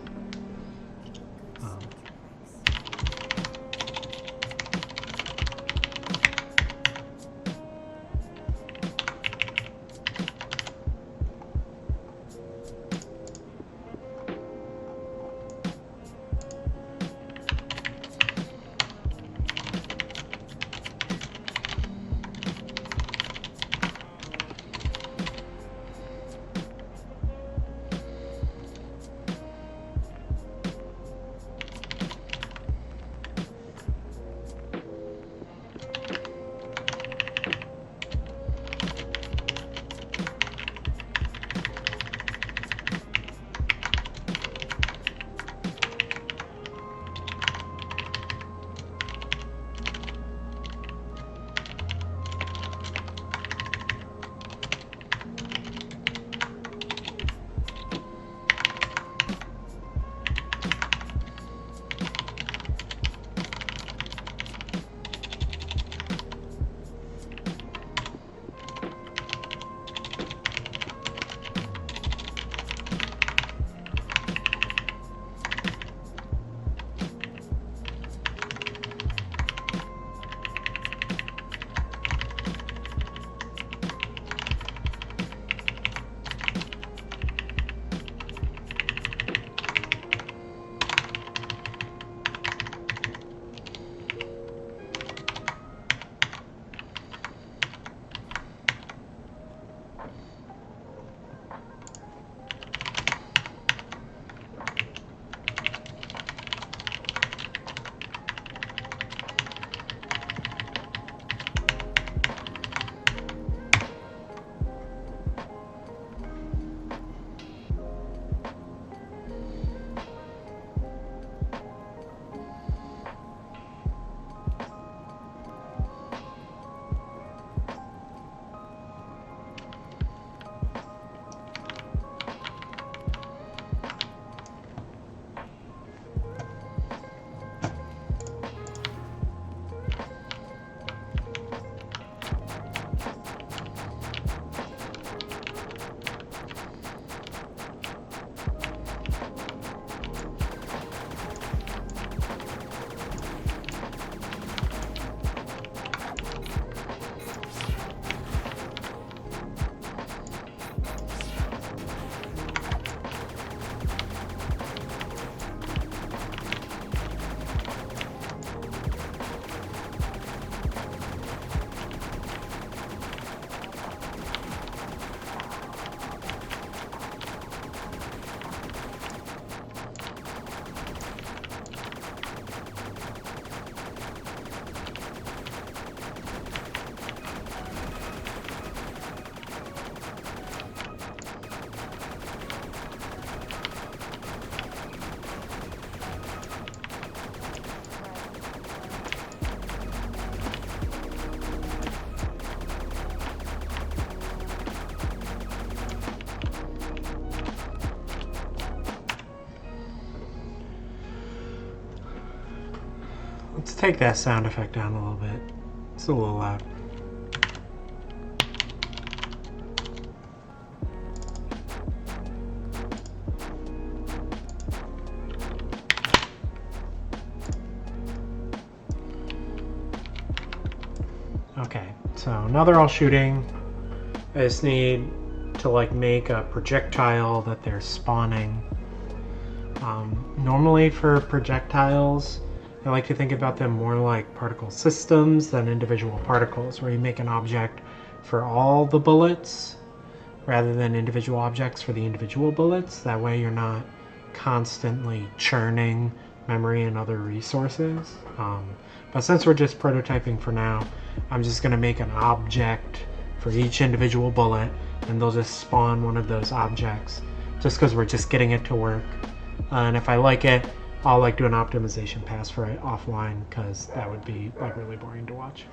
Let's take that sound effect down a little bit. It's a little loud. Okay, so now they're all shooting. I just need to like make a projectile that they're spawning. Normally for projectiles, I like to think about them more like particle systems than individual particles, where you make an object for all the bullets rather than individual objects for the individual bullets. That way you're not constantly churning memory and other resources. But since we're just prototyping for now, I'm just going to make an object for each individual bullet, and they'll just spawn one of those objects just because we're just getting it to work. And if I like it, I'll like do an optimization pass for it offline, because that would be like really boring to watch.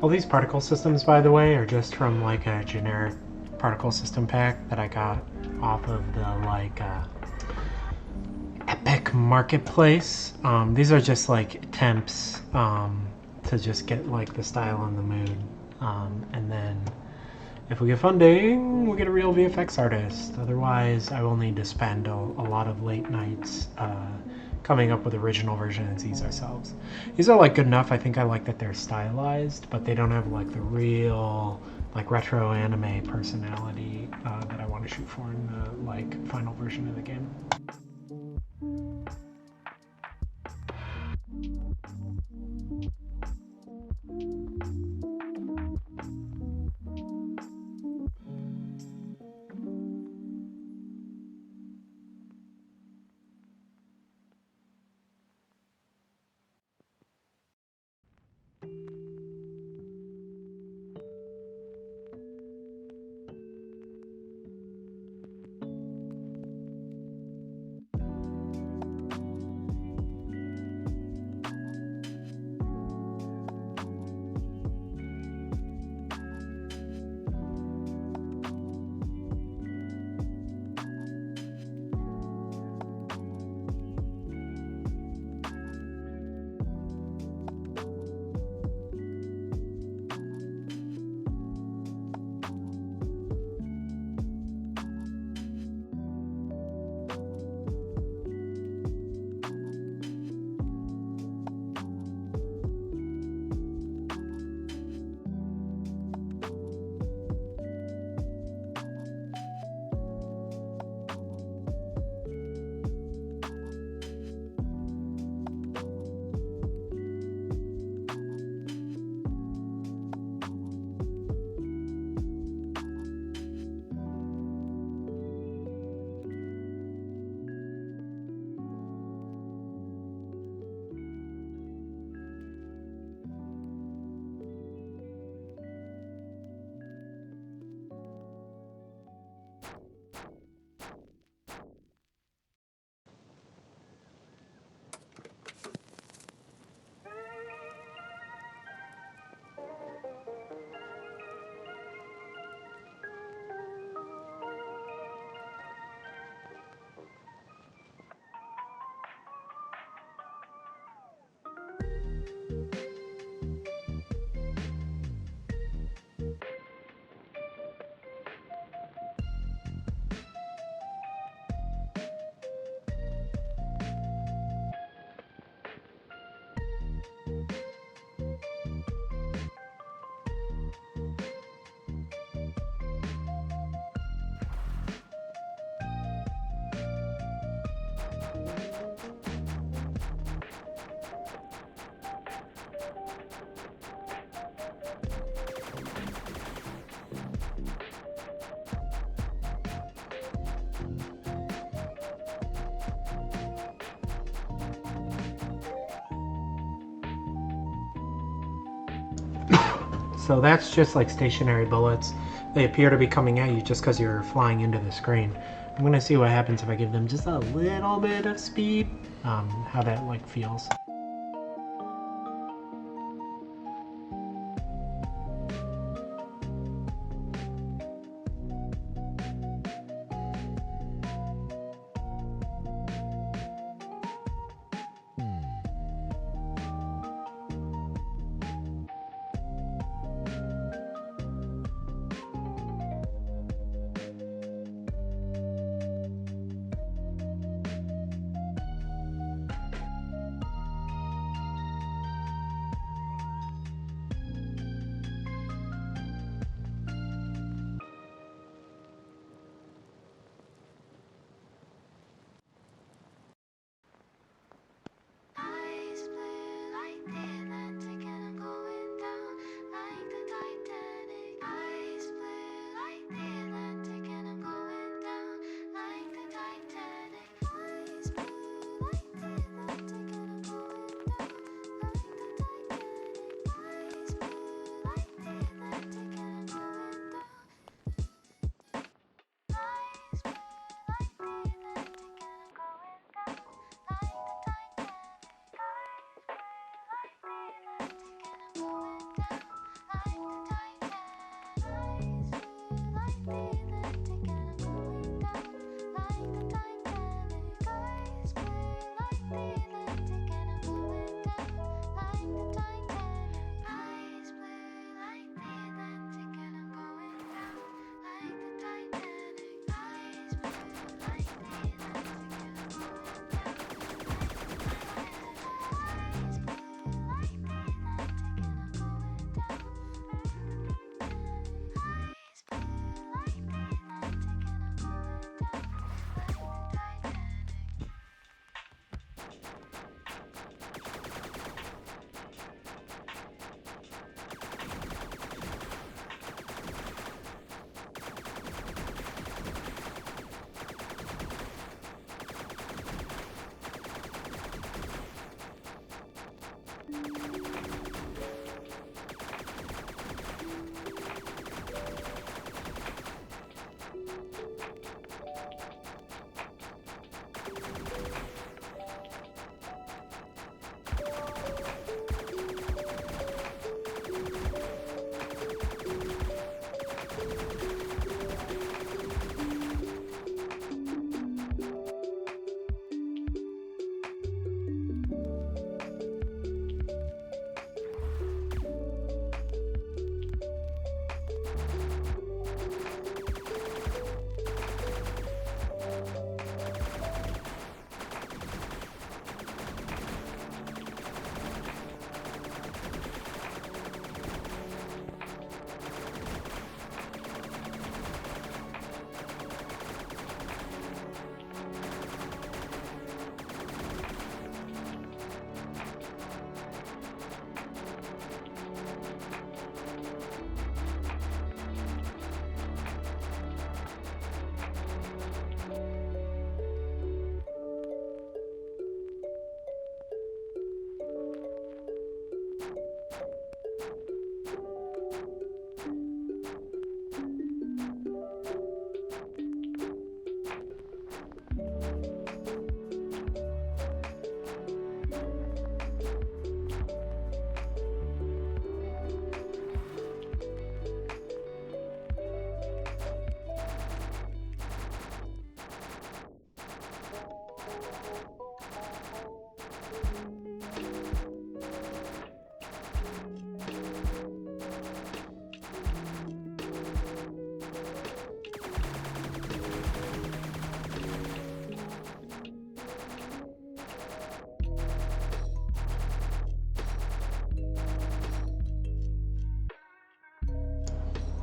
All these particle systems, by the way, are just from like a generic particle system pack that I got off of the like Epic Marketplace. These are just like temps to just get like the style and the mood. And then if we get funding, we'll get a real VFX artist. Otherwise, I will need to spend a lot of late nights coming up with original versions of these ourselves. These are like good enough. I think I like that they're stylized, but they don't have like the real like retro anime personality that I want to shoot for in the like final version of the game. So that's just like stationary bullets. They appear to be coming at you just because you're flying into the screen. I'm gonna see what happens if I give them just a little bit of speed, how that like feels.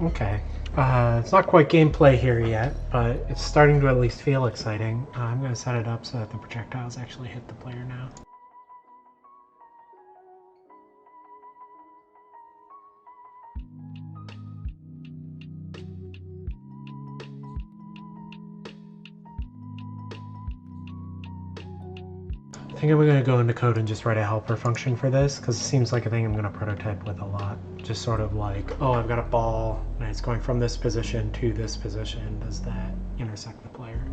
Okay. It's not quite gameplay here yet, but it's starting to at least feel exciting. I'm going to set it up so that the projectiles actually hit the player now. I think I'm going to go into code and just write a helper function for this, because it seems like a thing I'm going to prototype with a lot. Just sort of like, oh, I've got a ball, and it's going from this position to this position. Does that intersect the player?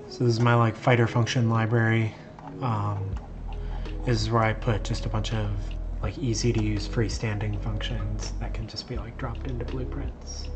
So this is my like fighter function library. This is where I put just a bunch of like easy to use freestanding functions that can just be like dropped into blueprints.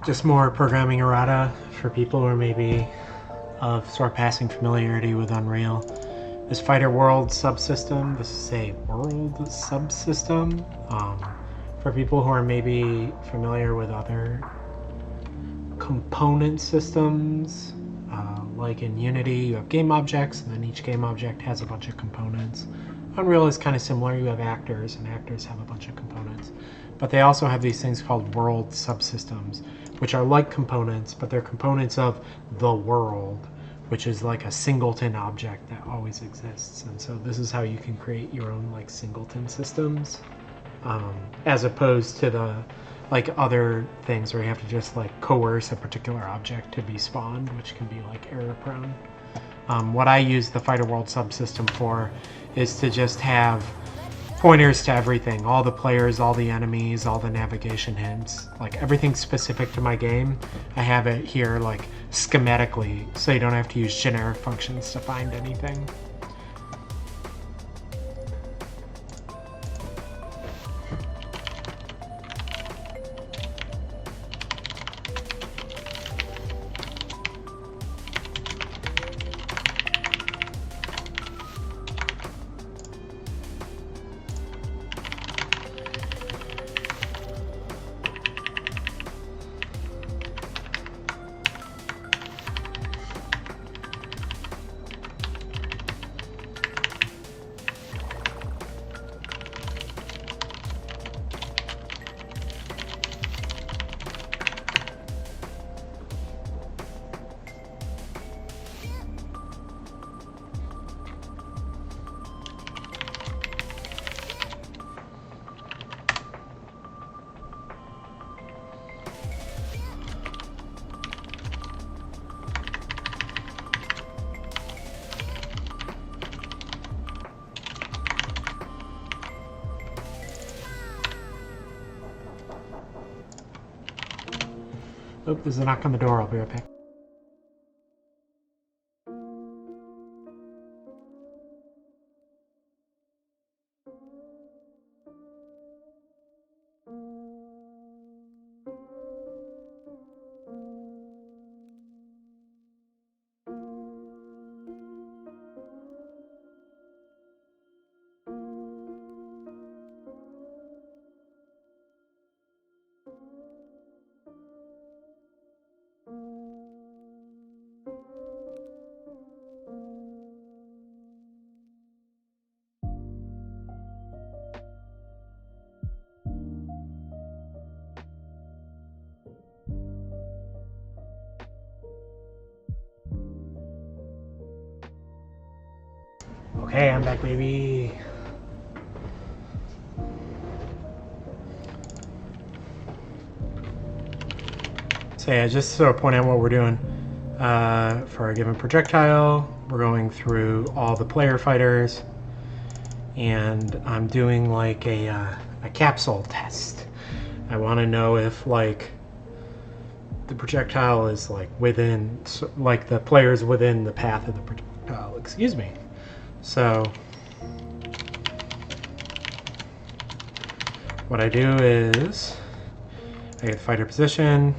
Just more programming errata for people who are maybe of sort of passing familiarity with Unreal. This Fighter World subsystem, this is a world subsystem. For people who are maybe familiar with other component systems, like in Unity, you have game objects, and then each game object has a bunch of components. Unreal is kind of similar. You have actors, and actors have a bunch of components. But they also have these things called world subsystems, which are like components, but they're components of the world, which is like a singleton object that always exists. And so this is how you can create your own like singleton systems, as opposed to the like other things where you have to just like coerce a particular object to be spawned, which can be like error prone. What I use the Fighter World subsystem for is to just have pointers to everything, all the players, all the enemies, all the navigation hints, like everything specific to my game. I have it here like schematically, so you don't have to use generic functions to find anything. Oh, there's a knock on the door. I'll be right back. Okay, I'm back, baby. So yeah, just to sort of point out what we're doing. For a given projectile, we're going through all the player fighters, and I'm doing like a capsule test. I want to know if like the projectile is like within, like the player's within the path of the projectile, excuse me. So what I do is I get fighter position,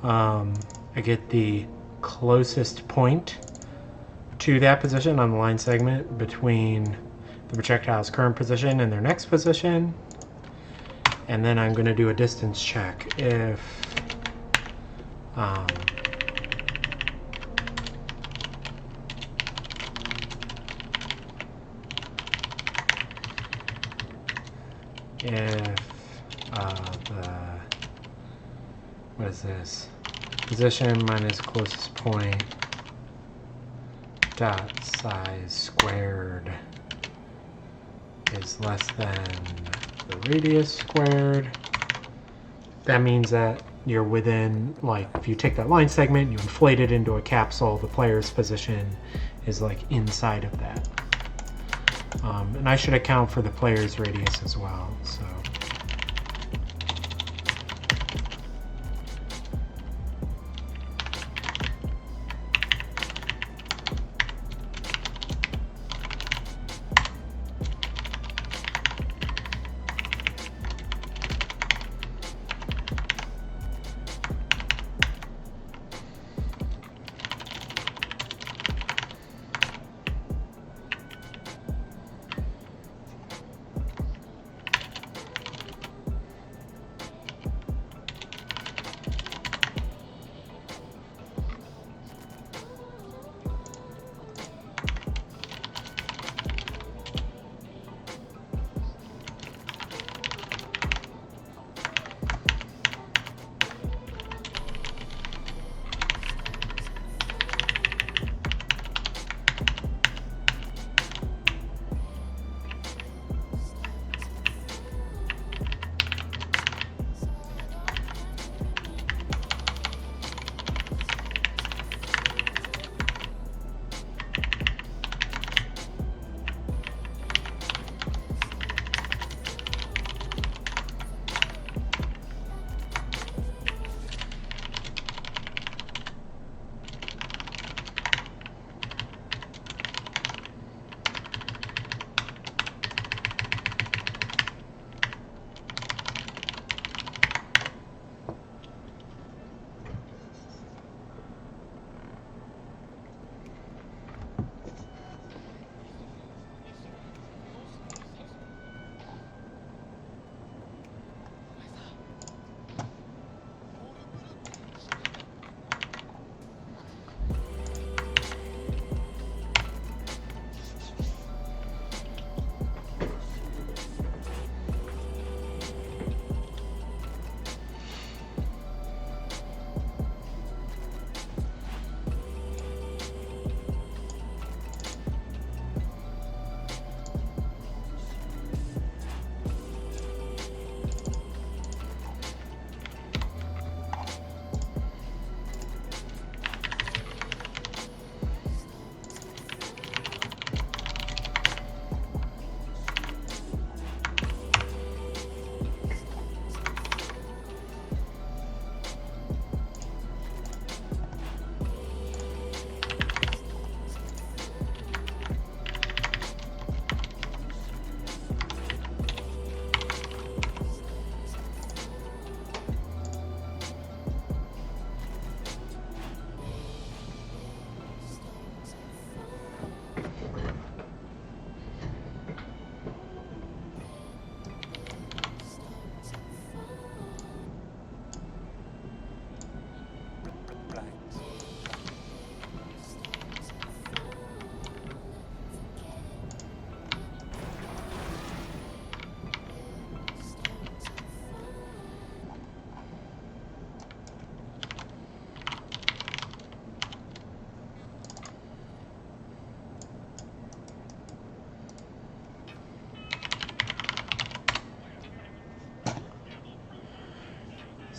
I get the closest point to that position on the line segment between the projectile's current position and their next position, and then I'm going to do a distance check. If what is this? Position minus closest point dot size squared is less than the radius squared. That means that you're within, like, if you take that line segment, you inflate it into a capsule, the player's position is like inside of that. And I should account for the player's radius as well. So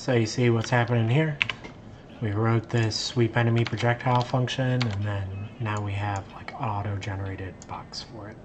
So you see what's happening here? We wrote this sweep enemy projectile function, and then now we have like an auto-generated box for it.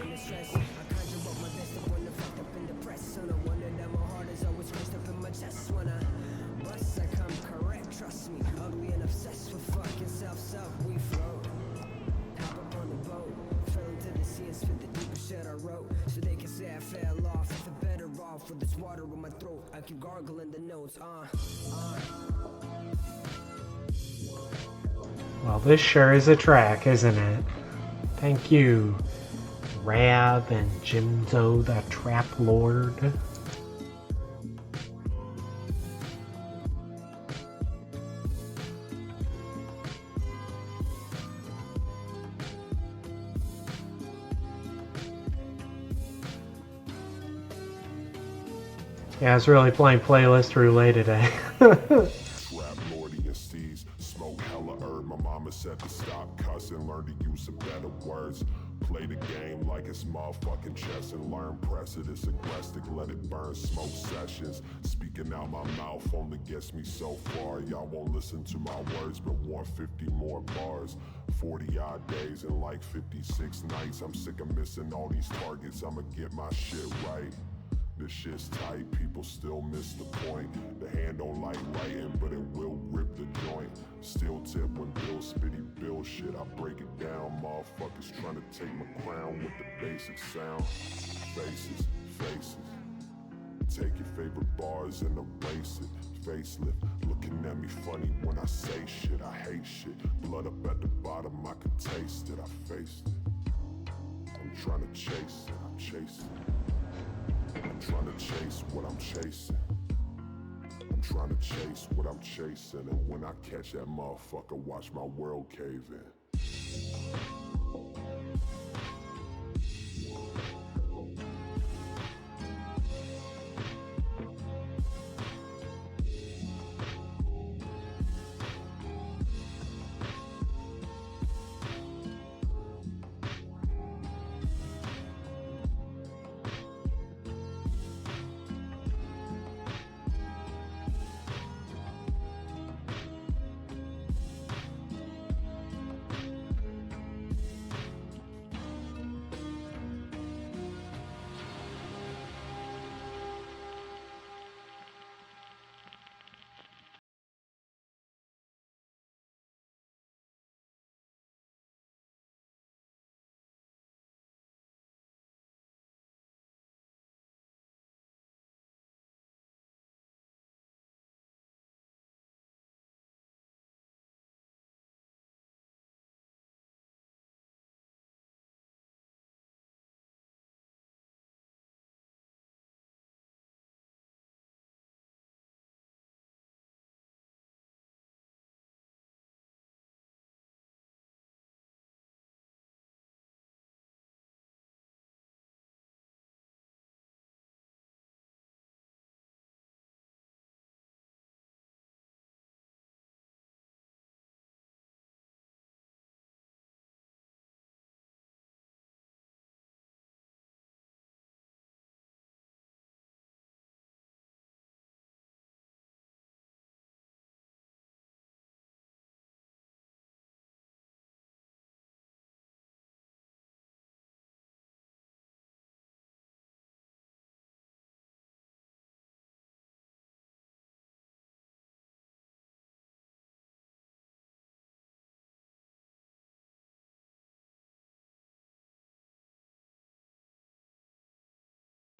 under stress. I conjure up my best up when I'm fucked up and depressed. So no wonder that my heart is always squished up in my chest. When I bust, I come correct, trust me. Ugly and obsessed with fucking self, we float. Hop up on the boat, fell into the sea and spit the deepest shit I wrote. So they can say I fell off, if I'm better off with this water in my throat. I keep gargling the notes, Well, this sure is a track, isn't it? Thank you, Rav and Jimzo the Trap Lord. Yeah, I was really playing playlist roulette today. My mama said to stop cussing, learn to use some better words. Play the game like it's motherfucking chess and learn press it. It's aggressive, let it burn, smoke sessions. Speaking out my mouth only gets me so far. Y'all won't listen to my words, but want 50 more bars. 40 odd days and like 56 nights. I'm sick of missing all these targets. I'ma get my shit right. This shit's tight, people still miss the point. The hand don't like writing, but it will rip the joint. Still tip when Bill spitty Bill shit, I break it down. Motherfuckers trying to take my crown with the basic sound. Faces, faces. Take your favorite bars and erase it. Facelift, looking at me funny when I say shit. I hate shit. Blood up at the bottom, I can taste it. I faced it. I'm trying to chase it, I'm chasing it. I'm trying to chase what I'm chasing. I'm trying to chase what I'm chasing. And when I catch that motherfucker, watch my world cave in.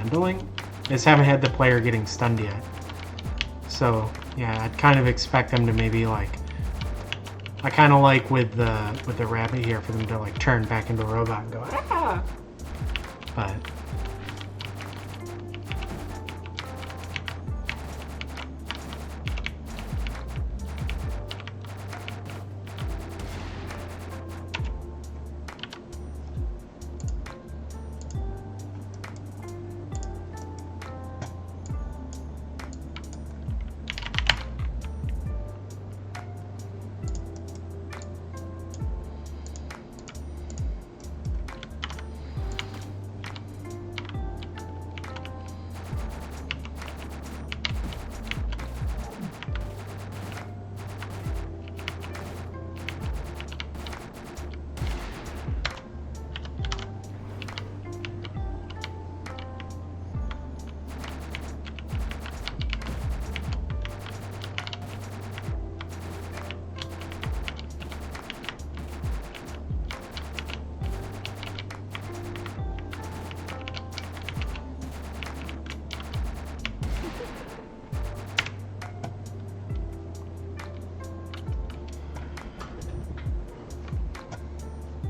Handling is haven't had the player getting stunned yet. So yeah, I'd kind of expect them to maybe like, I kind of like with the rabbit here for them to like turn back into a robot and go ah, but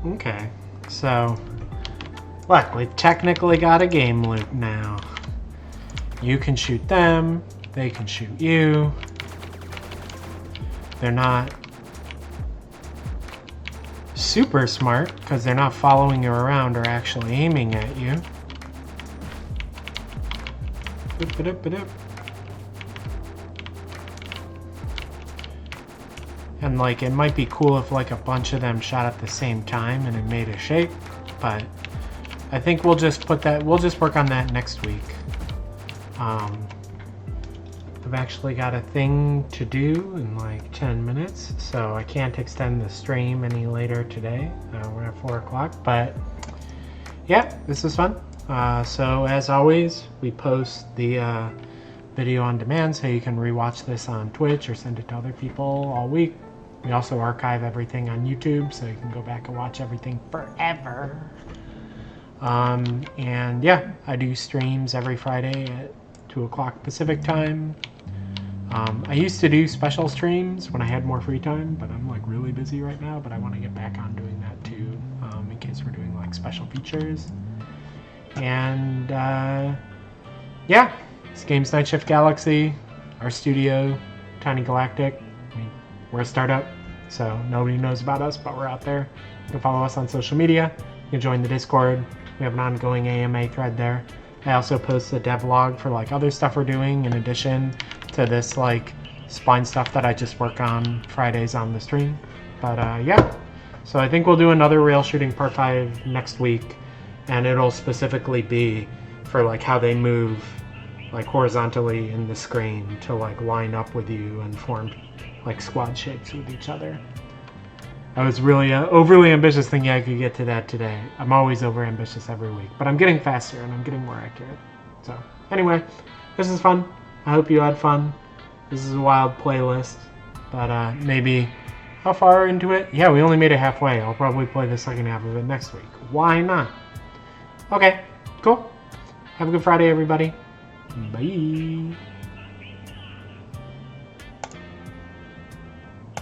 Okay, so look, we've technically got a game loop now. You can shoot them, they can shoot you. They're not super smart because they're not following you around or actually aiming at you. And like, it might be cool if like a bunch of them shot at the same time and it made a shape, but I think we'll just work on that next week. I've actually got a thing to do in like 10 minutes, so I can't extend the stream any later today. We're at 4 o'clock, but yeah, this is fun. So as always, we post the video on demand so you can rewatch this on Twitch or send it to other people all week. We also archive everything on YouTube, so you can go back and watch everything forever. And yeah, I do streams every Friday at 2 o'clock Pacific time. I used to do special streams when I had more free time, but I'm like really busy right now, but I want to get back on doing that too, in case we're doing like special features. And yeah, this game's Nightshift Galaxy, our studio, Tiny Galactic. We're a startup, so nobody knows about us, but we're out there. You can follow us on social media. You can join the Discord. We have an ongoing AMA thread there. I also post the devlog for like other stuff we're doing in addition to this like spline stuff that I just work on Fridays on the stream. But yeah, so I think we'll do another Railshooting Part 5 next week, and it'll specifically be for like how they move like horizontally in the screen to like line up with you and form like squad shapes with each other. I was really overly ambitious thinking I could get to that today. I'm always over ambitious every week, but I'm getting faster and I'm getting more accurate. So anyway, this is fun. I hope you had fun. This is a wild playlist, but maybe how far into it? Yeah, we only made it halfway. I'll probably play the second half of it next week. Why not? Okay, cool. Have a good Friday, everybody. Bye.